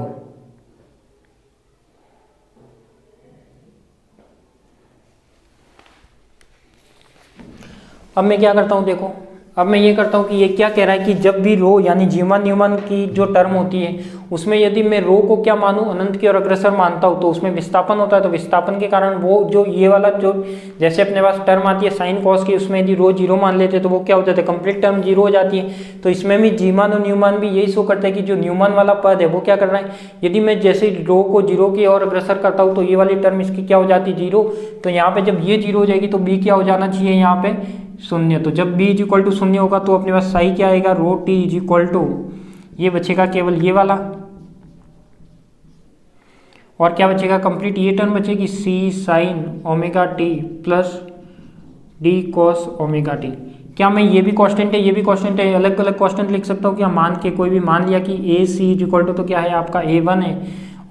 अब मैं क्या करता हूँ, देखो अब मैं ये करता हूँ कि ये क्या कह रहा है कि जब भी रो यानी जीवन न्यूमन की जो टर्म होती है उसमें यदि मैं रो को क्या मानूं, अनंत की ओर अग्रसर मानता हूँ, तो उसमें विस्थापन होता है। तो विस्थापन के कारण वो जो ये वाला जो जैसे अपने पास टर्म आती है साइन कॉस की, उसमें यदि रो जीरो मान लेते तो वो क्या होता है, कंप्लीट टर्म जीरो हो जाती है। तो इसमें भी जीवन और न्यूमन भी यही शो करता है कि जो न्यूमन वाला पद है वो क्या कर रहा है, यदि मैं जैसे रो को जीरो की ओर अग्रसर करता हूँ तो ये वाली टर्म इसकी क्या हो जाती है, जीरो। तो यहाँ पे जब ये जीरो हो जाएगी तो बी क्या हो जाना चाहिए, यहाँ पे शून्य। तो जब b इज इक्वल टू शून्य होगा तो अपने पास साई क्या आएगा, rho T is equal to, ये बचेगा केवल ये वाला, और क्या बचेगा, कंप्लीट ये टर्म बचेगी c sign omega t plus D cos omega T. क्या मैं ये भी कांस्टेंट है ये भी कांस्टेंट है, अलग अलग कांस्टेंट लिख सकता हूँ क्या, मान के कोई भी मान लिया कि ए सी इज इक्वल टू तो क्या है आपका a1 है,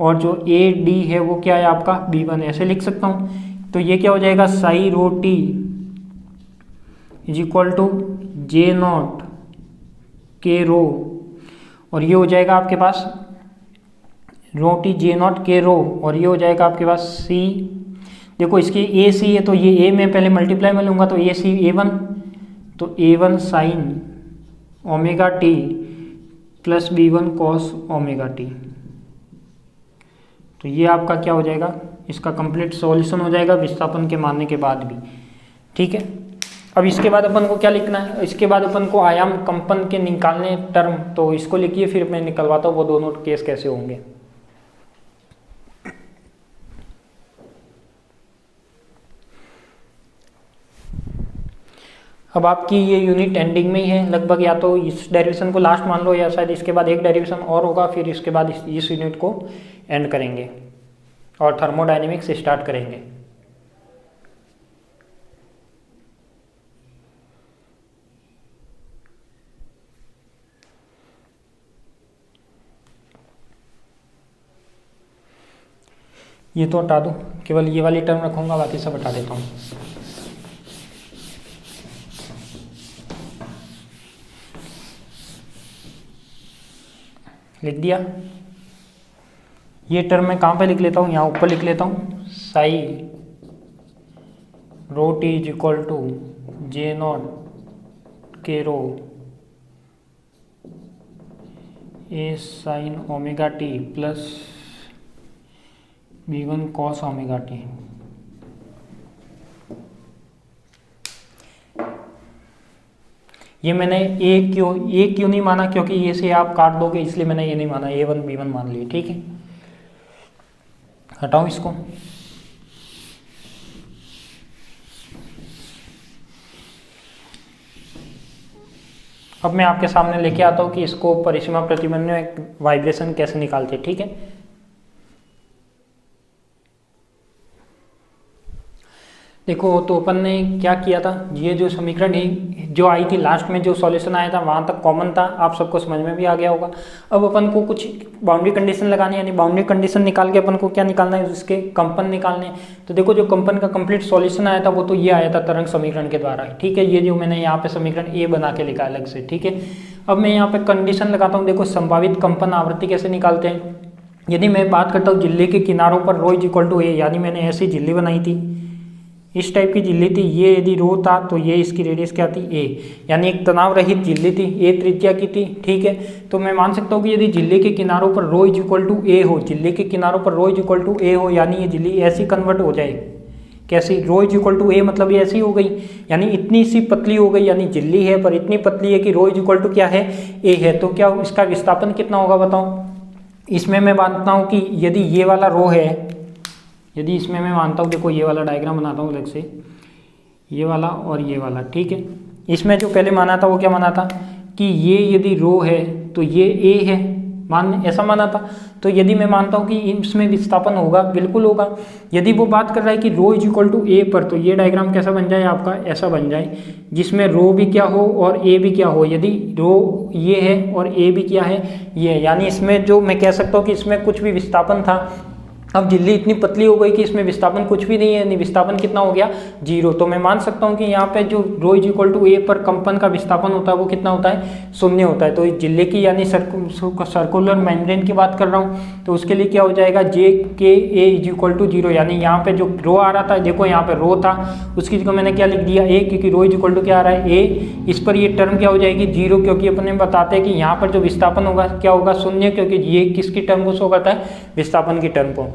और जो ए डी है वो क्या है आपका b1 है, ऐसे लिख सकता हूँ। तो ये क्या हो जाएगा, psi rho T is equal to J naught के रो, और ये हो जाएगा आपके पास रो टी जे नॉट के रो, और ये हो जाएगा आपके पास सी। देखो इसकी ए सी है तो ये ए में पहले मल्टीप्लाई में लूँगा तो ए सी A1, तो A1 sign omega t plus B1 cos omega T. तो ये आपका क्या हो जाएगा, इसका कंप्लीट सॉल्यूशन हो जाएगा विस्थापन के मानने के बाद भी। ठीक है, अब इसके बाद अपन को क्या लिखना है, इसके बाद अपन को आयाम कंपन के निकालने टर्म, तो इसको लिखिए फिर मैं निकलवाता हूँ वो दोनों केस कैसे होंगे। अब आपकी ये यूनिट एंडिंग में ही है लगभग, या तो इस डेरिवेशन को लास्ट मान लो या शायद इसके बाद एक डेरिवेशन और होगा, फिर इसके बाद इस यूनिट को एंड करेंगे और थर्मोडायनेमिक्स स्टार्ट करेंगे। ये तो हटा दो, केवल ये वाली टर्म रखूंगा, बाकी सब हटा देता हूँ। लिख दिया। ये टर्म मैं कहाँ पे लिख लेता हूँ, यहाँ ऊपर लिख लेता हूँ, psi rho T is equal to J naught के rho A sine omega t plus B1 cos omega t. ये मैंने ए क्यों नहीं माना, क्योंकि ये से आप काट दोगे इसलिए मैंने ये नहीं माना, A1 B1 मान लिए। ठीक है, हटाओ इसको। अब मैं आपके सामने लेके आता हूँ कि इसको परिसीमा प्रतिबंध में वाइब्रेशन कैसे निकालते। ठीक है, देखो तो अपन ने क्या किया था, ये जो समीकरण जो आई थी लास्ट में जो सॉल्यूशन आया था वहाँ तक कॉमन था, आप सबको समझ में भी आ गया होगा। अब अपन को कुछ बाउंड्री कंडीशन लगानी है, यानी बाउंड्री कंडीशन निकाल के अपन को क्या निकालना है, उसके कंपन निकालने। तो देखो जो कंपन का कंप्लीट सॉल्यूशन आया था वो तो ये आया था तरंग समीकरण के द्वारा। ठीक है, ये जो मैंने यहाँ पे समीकरण ए बना के लिखा अलग से। ठीक है, अब मैं यहाँ पे कंडीशन लगाता हूँ। देखो संभावित कंपन आवृत्ति कैसे निकालते हैं, यदि मैं बात करता हूँ झिल्ली के किनारों पर रो इज इक्वल टू ए, यानी मैंने ऐसी झिल्ली बनाई थी, इस टाइप की झिल्ली थी, ये यदि रो था तो ये इसकी रेडियस क्या थी ए, यानी एक तनाव रहित झिल्ली थी, ए त्रिज्या की थी। ठीक है, तो मैं मान सकता हूँ कि यदि झिल्ली के किनारों पर रो इज इक्वल टू ए हो, झिल्ली के किनारों पर रो इज इक्वल टू ए हो, यानी ये झिल्ली ऐसी कन्वर्ट हो जाए, कैसी, रो इज इक्वल टू ए मतलब ये ऐसी हो गई, यानी इतनी सी पतली हो गई, यानी झिल्ली है पर इतनी पतली है कि रो इज इक्वल टू क्या है, ए है। तो क्या इसका विस्थापन कितना होगा बताओ। इसमें मैं मानता हूँ कि यदि ये वाला रो है, यदि इसमें मैं मानता हूँ, देखो ये वाला डायग्राम बनाता हूँ अलग से, ये वाला और ये वाला। ठीक है, इसमें जो पहले माना था वो क्या माना था कि ये यदि रो है तो ये ए है, ऐसा माना था। तो यदि मैं मानता हूँ कि इसमें विस्थापन होगा, बिल्कुल होगा। यदि वो बात कर रहा है कि रो इज इक्वल टू ए पर, तो ये डायग्राम कैसा बन जाए आपका, ऐसा बन जाए जिसमें रो भी क्या हो और ए भी क्या हो। यदि रो ये है और ए भी क्या है, ये है, यानी इसमें जो मैं कह सकता हूँ कि इसमें कुछ भी विस्थापन था अब झिल्ली इतनी पतली हो गई कि इसमें विस्थापन कुछ भी नहीं है, यानी विस्थापन कितना हो गया, 0। तो मैं मान सकता हूँ कि यहाँ पे जो रो इज इक्वल टू ए पर कंपन का विस्थापन होता है वो कितना होता है, 0 होता है। तो इस झिल्ली की यानी सर्कुलर मेम्ब्रेन की बात कर रहा हूँ, तो उसके लिए क्या हो जाएगा, जे के ए इज इक्वल टू 0, यानी यहाँ पे जो रो आ रहा था, देखो यहाँ पे रो था, उसकी जगह मैंने क्या लिख दिया, ए, क्योंकि रो इज इक्वल टू क्या आ रहा है, ए। इस पर ये टर्म क्या हो जाएगी, 0, क्योंकि अपने बताते हैं कि यहाँ पर जो विस्थापन होगा क्या होगा, 0, क्योंकि ये किसकी टर्म को शो करता है, विस्थापन की टर्म को।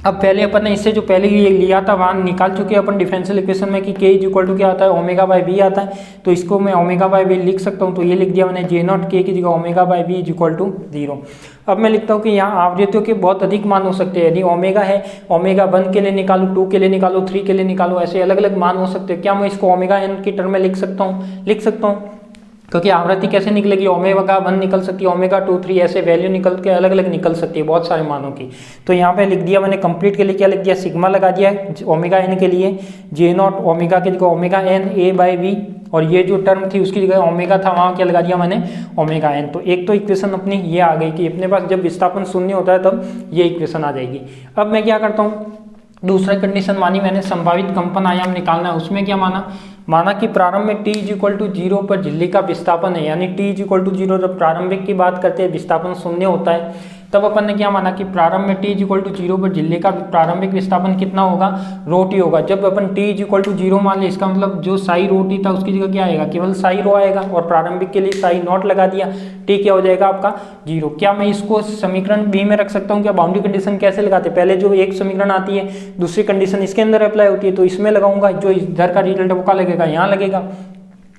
अब पहले अपन ने इससे जो पहले ये लिया था वहाँ निकाल चुके हैं अपन डिफरेंशियल इक्वेशन में कि के इज इक्वल टू क्या आता है, ओमेगा बाय वी आता है। तो इसको मैं ओमेगा बाय वी लिख सकता हूँ, तो ये लिख दिया मैंने, जे नॉट के की जगह omega by V is equal to 0। अब मैं लिखता हूँ कि यहाँ आवृत्तियों के बहुत अधिक मान हो सकते हैं, यदि ओमेगा है, ओमेगा 1 के लिए निकालो, 2 के लिए निकालो, 3 के लिए निकालो, ऐसे अलग अलग मान हो सकते हैं। क्या मैं इसको ओमेगा एन की टर्म में लिख सकता हूँ, क्योंकि आवृत्ति कैसे निकलेगी, ओमेगा 1 निकल सकती है, ओमेगा 2, 3, ऐसे वैल्यू निकल के अलग अलग निकल सकती है बहुत सारे मानों की। तो यहाँ पे लिख दिया मैंने, कंप्लीट के लिए क्या लिख दिया, सिग्मा लगा दिया ओमेगा एन के लिए, जे नॉट ओमेगा की जगह omega N A by V, और ये जो टर्म थी उसकी जगह ओमेगा था, वहाँ क्या लगा दिया मैंने, ओमेगा एन। तो एक तो इक्वेशन अपनी ये आ गई कि अपने पास जब विस्थापन शून्य होता है तब ये इक्वेशन आ जाएगी। अब मैं क्या करता हूँ, दूसरा कंडीशन मानी मैंने, संभावित कंपन आयाम निकालना है। उसमें क्या माना कि प्रारंभ में t इज इक्वल टू 0 पर झिल्ली का विस्थापन है, यानी t इज इक्वल टू 0 जब प्रारंभिक की बात करते हैं, विस्थापन शून्य होता है, तब अपन ने क्या माना कि प्रारंभ में t इज इक्वल टू 0 पर झिल्ली का प्रारंभिक विस्थापन कितना होगा, रो टी होगा। जब अपन t इज इक्वल टू 0 मान ले, इसका मतलब जो साई रो टी था उसकी जगह क्या आएगा, केवल साई रो आएगा, और प्रारंभिक के लिए साई नॉट लगा दिया, t क्या हो जाएगा आपका 0। क्या मैं इसको समीकरण बी में रख सकता हूँ, क्या बाउंड्री कंडीशन कैसे लगाते, पहले जो एक समीकरण आती है दूसरी कंडीशन इसके अंदर अप्लाई होती है, तो इसमें लगाऊंगा, जो इधर का रिजल्ट है वो क्या लगेगा, यहाँ लगेगा,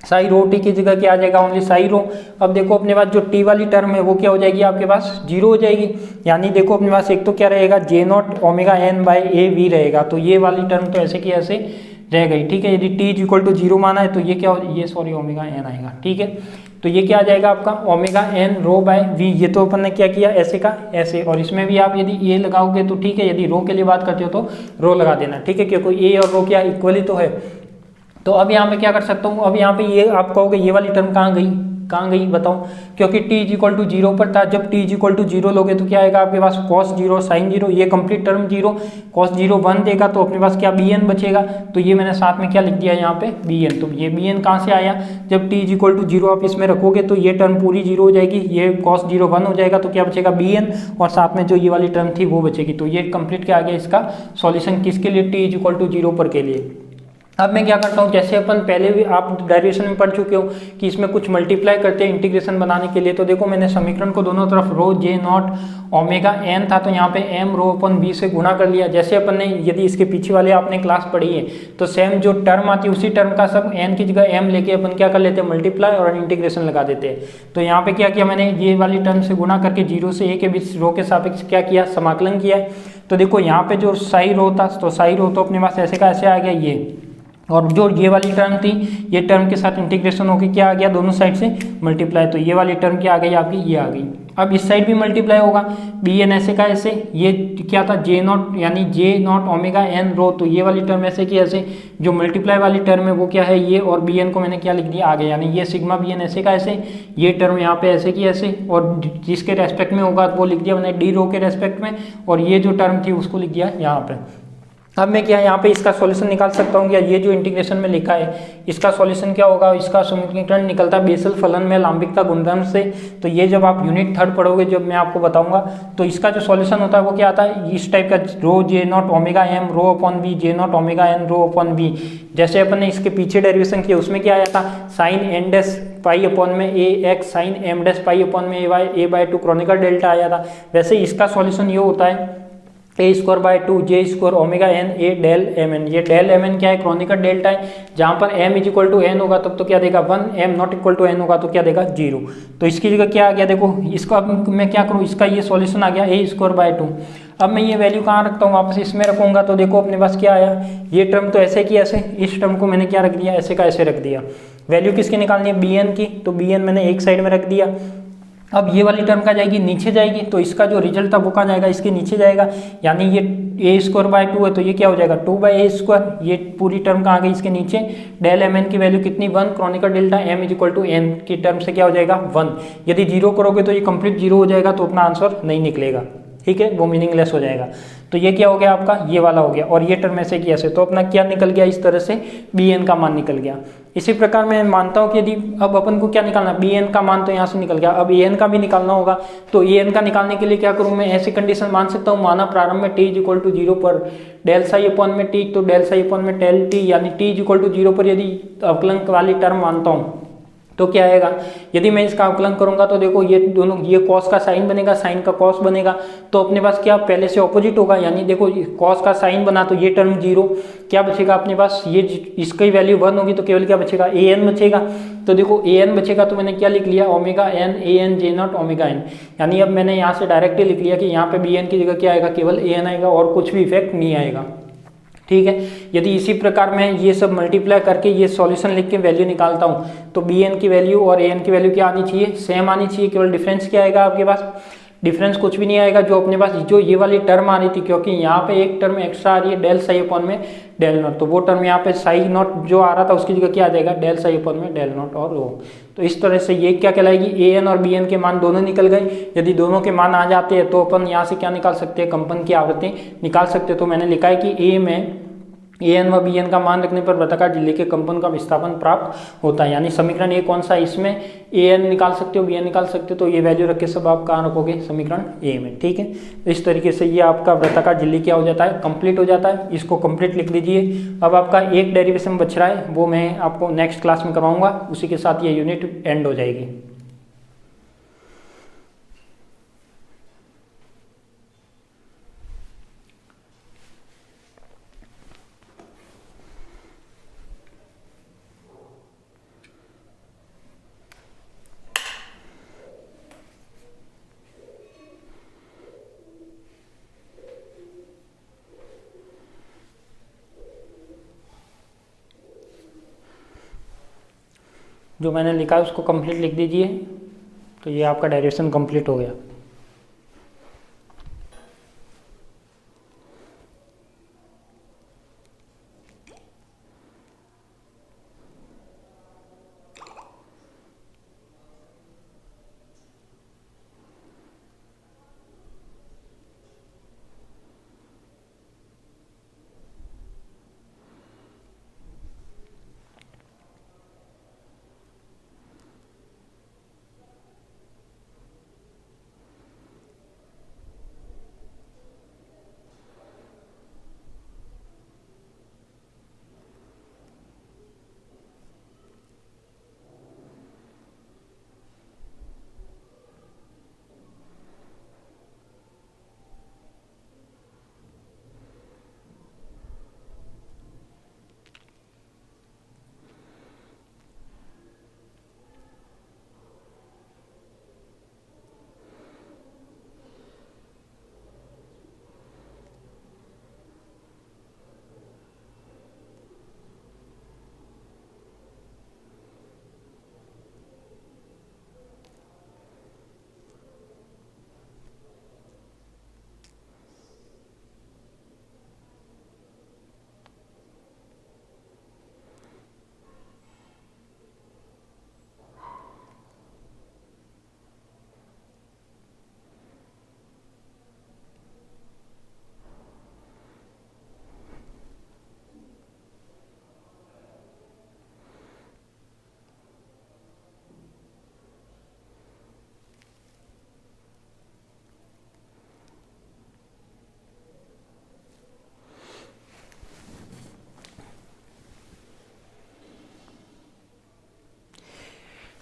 साई रो टी की जगह क्या आ जाएगा, ओनली साई रो। अब देखो अपने पास जो टी वाली टर्म है वो क्या हो जाएगी आपके पास, 0 हो जाएगी, यानी देखो अपने पास एक तो क्या रहेगा, j naught omega n by A v रहेगा, तो ये वाली टर्म तो ऐसे की ऐसे रह गई, ठीक है। यदि टी इज इक्वल टू 0 माना है तो ये क्या हो, ये सॉरी ओमेगा एन आएगा, ठीक है। तो ये क्या आ जाएगा आपका, omega N rho by V, ये तो अपन ने क्या किया, ऐसे का ऐसे, और इसमें भी आप यदि ए लगाओगे तो ठीक है, यदि रो के लिए बात करते हो तो रो लगा देना, ठीक है, क्योंकि ए और रो क्या इक्वली तो है। तो अब यहाँ पे क्या कर सकता हूँ, अब यहाँ पे ये आप कहोगे ये वाली टर्म कहाँ गई बताओ, क्योंकि t इज इक्वल टू 0 पर था, जब t इज इक्वल टू 0 लोगे तो क्या आएगा आपके पास, cos 0 sin 0, ये कंप्लीट टर्म 0, cos 0 1 देगा, तो अपने पास क्या bn बचेगा, तो ये मैंने साथ में क्या लिख दिया यहाँ पे bn। तो ये bn कहाँ से आया, जब t इज इक्वल टू 0 आप इसमें रखोगे तो ये टर्म पूरी 0 हो जाएगी, ये cos 0 1 हो जाएगा, तो क्या बचेगा bn, और साथ में जो ये वाली टर्म थी वो बचेगी। तो ये कंप्लीट क्या आ गया इसका सॉल्यूशन, किसके लिए, t इज इक्वल टू 0 पर के लिए। अब मैं क्या करता हूँ, जैसे अपन पहले भी आप डेरिवेशन में पढ़ चुके हो कि इसमें कुछ मल्टीप्लाई करते हैं इंटीग्रेशन बनाने के लिए, तो देखो मैंने समीकरण को दोनों तरफ रो जे नॉट ओमेगा एन था, तो यहाँ पे एम रो अपन बी से गुणा कर लिया। जैसे अपन ने यदि इसके पीछे वाले आपने क्लास पढ़ी है तो सेम जो टर्म आती है उसी टर्म का सब एन की जगह एम लेके अपन क्या कर लेते हैं, मल्टीप्लाई और इंटीग्रेशन लगा देते हैं। तो यहाँ पे क्या किया मैंने, ये वाली टर्म से गुणा करके 0 से a के बीच रो के सापेक्ष क्या किया, समाकलन किया है। तो देखो यहाँ पे जो साई रो था, तो साई रो तो अपने पास ऐसे का ऐसे आ गया ये, और जो ये वाली टर्म थी ये टर्म के साथ इंटीग्रेशन होकर क्या आ गया, दोनों साइड से मल्टीप्लाई, तो ये वाली टर्म क्या आ गई आपकी, ये आ गई। अब इस साइड भी मल्टीप्लाई होगा, बी एन ऐसे का ऐसे, ये क्या था जे नॉट, यानी जे नॉट ओमेगा एन रो, तो ये वाली टर्म ऐसे की ऐसे, जो मल्टीप्लाई वाली टर्म है वो क्या है ये, और बी एन को मैंने क्या लिख दिया आगे, यानी ये सिग्मा बी एन ऐसे का ऐसे, ये टर्म यहाँ पे ऐसे की ऐसे, और जिसके रेस्पेक्ट में होगा वो लिख दिया मैंने डी रो के रेस्पेक्ट में, और ये जो टर्म थी उसको लिख दिया यहाँ पे। अब मैं क्या यहाँ पे इसका सॉल्यूशन निकाल सकता हूँ, क्या ये जो इंटीग्रेशन में लिखा है इसका सॉल्यूशन क्या होगा, इसका समीकरण निकलता है बेसल फलन में लांबिकता गुणधर्म से। तो ये जब आप यूनिट 3 पढ़ोगे जब मैं आपको बताऊंगा, तो इसका जो सॉल्यूशन होता है वो क्या आता है, इस टाइप का, rho j naught omega m rho upon b, j naught omega N rho upon b. जैसे अपन ने इसके पीछे डेरिवेशन किया उसमें क्या आया था, sine n dash pi upon में a x sine m dash pi upon में ए बाय 2 क्रॉनिकल डेल्टा आया था। वैसे इसका सॉल्यूशन ये होता है a square by 2 j square omega N a del M n. ये डेल एम एन क्या है, क्रॉनिकल डेल्टा है, जहाँ पर m is equal to n होगा तब तो क्या देगा 1, m not equal to n होगा तो क्या देगा 0। तो इसकी जगह क्या आ गया, देखो इसका अब मैं क्या करूँ, इसका ये सॉल्यूशन आ गया ए स्क्वायर बाय 2। अब मैं ये वैल्यू कहाँ रखता हूँ, वापस इसमें रखूंगा, तो देखो अपने पास क्या आया, ये टर्म तो ऐसे की ऐसे, इस टर्म को मैंने क्या रख दिया, ऐसे का ऐसे रख दिया। वैल्यू किसकी निकालनी है, बी एन की, तो बी एन मैंने एक साइड में रख दिया। अब ये वाली टर्म का जाएगी नीचे जाएगी, तो इसका जो रिजल्ट था वो कहाँ जाएगा, इसके नीचे जाएगा, यानी ये ए स्क्वायर बाय 2 है तो ये क्या हो जाएगा 2 बाई ए स्क्वायर। ये पूरी टर्म कहाँ गई, इसके नीचे। डेल एम एन की वैल्यू कितनी 1, Kronecker delta M is equal to N की टर्म से क्या हो जाएगा 1। यदि 0 करोगे तो ये कंप्लीट 0 हो जाएगा, तो अपना आंसर नहीं निकलेगा, ठीक है, वो मीनिंगलेस हो जाएगा। तो ये क्या हो गया आपका, ये वाला हो गया, और ये टर्म ऐसे की ऐसे, तो अपना क्या निकल गया, इस तरह से बी एन का मान निकल गया। इसी प्रकार मैं मानता हूँ कि यदि अब अपन को क्या निकालना, बी एन का मान तो यहाँ से निकल गया, अब ए एन का भी निकालना होगा। तो ए एन का निकालने के लिए क्या करूँ मैं, ऐसी कंडीशन मान सकता हूँ, माना प्रारंभ में टी इज इक्वल टू 0 पर डेल साई अपॉन में टी, तो डेल साई अपॉन में डेल टी, यानी टी इज इक्वल टू 0 पर यदि अवकलन वाली टर्म मानता हूँ तो क्या आएगा, यदि मैं इसका अवकलन करूंगा तो देखो ये दोनों, ये कॉस का साइन बनेगा, साइन का कॉस बनेगा, तो अपने पास क्या पहले से ऑपोजिट होगा, यानी देखो कॉस का साइन बना तो ये टर्म 0, क्या बचेगा अपने पास, ये इसकी वैल्यू 1 होगी तो केवल क्या बचेगा, ए एन बचेगा। तो देखो ए एन बचेगा तो मैंने क्या लिख लिया, omega N A N J naught omega N, यानी अब मैंने यहाँ से डायरेक्ट लिख लिया कि यहाँ पे बी एन की जगह क्या आएगा, केवल ए एन आएगा और कुछ भी इफेक्ट नहीं आएगा। ठीक है, यदि इसी प्रकार मैं ये सब मल्टीप्लाई करके ये सॉल्यूशन लिख के वैल्यू निकालता हूँ तो बी एन की वैल्यू और ए एन की वैल्यू क्या आनी चाहिए, सेम आनी चाहिए, केवल डिफरेंस क्या आएगा आपके पास, डिफरेंस कुछ भी नहीं आएगा। जो अपने पास जो ये वाली टर्म आ रही थी, क्योंकि यहाँ पे एक टर्म एक्स्ट्रा आ रही है डेल साई अपॉन में डेल नॉट, तो वो टर्म यहाँ पे साई नॉट जो आ रहा था उसकी जगह क्या आ जाएगा, डेल साई अपॉन में डेल नॉट, और वो तो इस तरह से ये क्या कहलाएगी, ए एन और बी एन के मान दोनों निकल गए। यदि दोनों के मान आ जाते हैं तो अपन यहाँ से क्या निकाल सकते हैं, कंपन की आवृत्ति निकाल सकते हैं। तो मैंने लिखा है कि ए में ए एन व बी एन का मान रखने पर वृत्ताकार झिल्ली के कंपन का विस्थापन प्राप्त होता है, यानी समीकरण ए कौन सा है, इसमें ए एन निकाल सकते हो, बी एन निकाल सकते हो, तो ये वैल्यू रख के सब आप कहाँ रखोगे, समीकरण ए में। ठीक है, तो इस तरीके से ये आपका वृत्ताकार झिल्ली क्या हो जाता है, कंप्लीट हो जाता है। इसको कंप्लीट लिख लीजिए। अब आपका एक डेरिवेशन बच रहा है, वो मैं आपको नेक्स्ट क्लास में करवाऊंगा, उसी के साथ ये यूनिट एंड हो जाएगी। जो मैंने लिखा है उसको कंप्लीट लिख दीजिए, तो ये आपका डेरिवेशन कंप्लीट हो गया।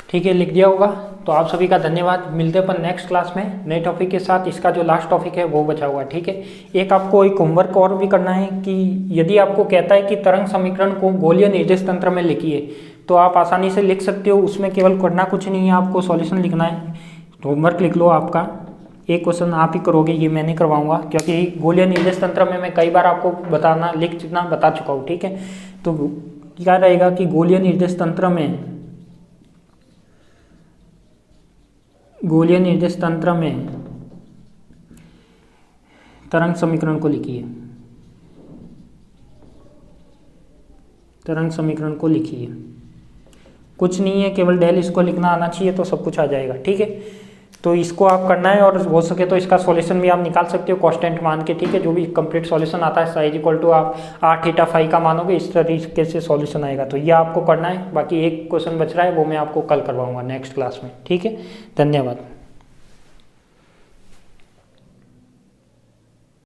ठीक है, लिख दिया होगा। तो आप सभी का धन्यवाद। मिलते हैं अपन नेक्स्ट क्लास में नए टॉपिक के साथ। इसका जो लास्ट टॉपिक है वो बचा हुआ। ठीक है, एक आपको एक होमवर्क और भी करना है कि यदि आपको कहता है कि तरंग समीकरण को गोलीय निर्देश तंत्र में लिखिए, तो आप आसानी से लिख सकते हो। उसमें केवल करना कुछ नहीं है, आपको सॉल्यूशन लिखना है। होमवर्क लिख लो आपका, एक क्वेश्चन आप ही करोगे, ये मैं नहीं करवाऊंगा, क्योंकि गोलीय निर्देश तंत्र में मैं कई बार आपको बता चुका हूँ। ठीक है, तो क्या रहेगा कि गोलीय निर्देश तंत्र में तरंग समीकरण को लिखिए। तरंग समीकरण को लिखिए, कुछ नहीं है, केवल डेल इसको लिखना आना चाहिए तो सब कुछ आ जाएगा। ठीक है, तो इसको आप करना है, और हो सके तो इसका सॉल्यूशन भी आप निकाल सकते हो कांस्टेंट मान के, ठीक है। जो भी कंप्लीट सॉल्यूशन आता है साइज इक्वल टू आप r थीटा फाई का मानोगे, इस तरीके से सॉल्यूशन आएगा। तो ये आपको करना है। बाकी एक क्वेश्चन बच रहा है, वो मैं आपको कल करवाऊंगा नेक्स्ट क्लास में, ठीक है। धन्यवाद।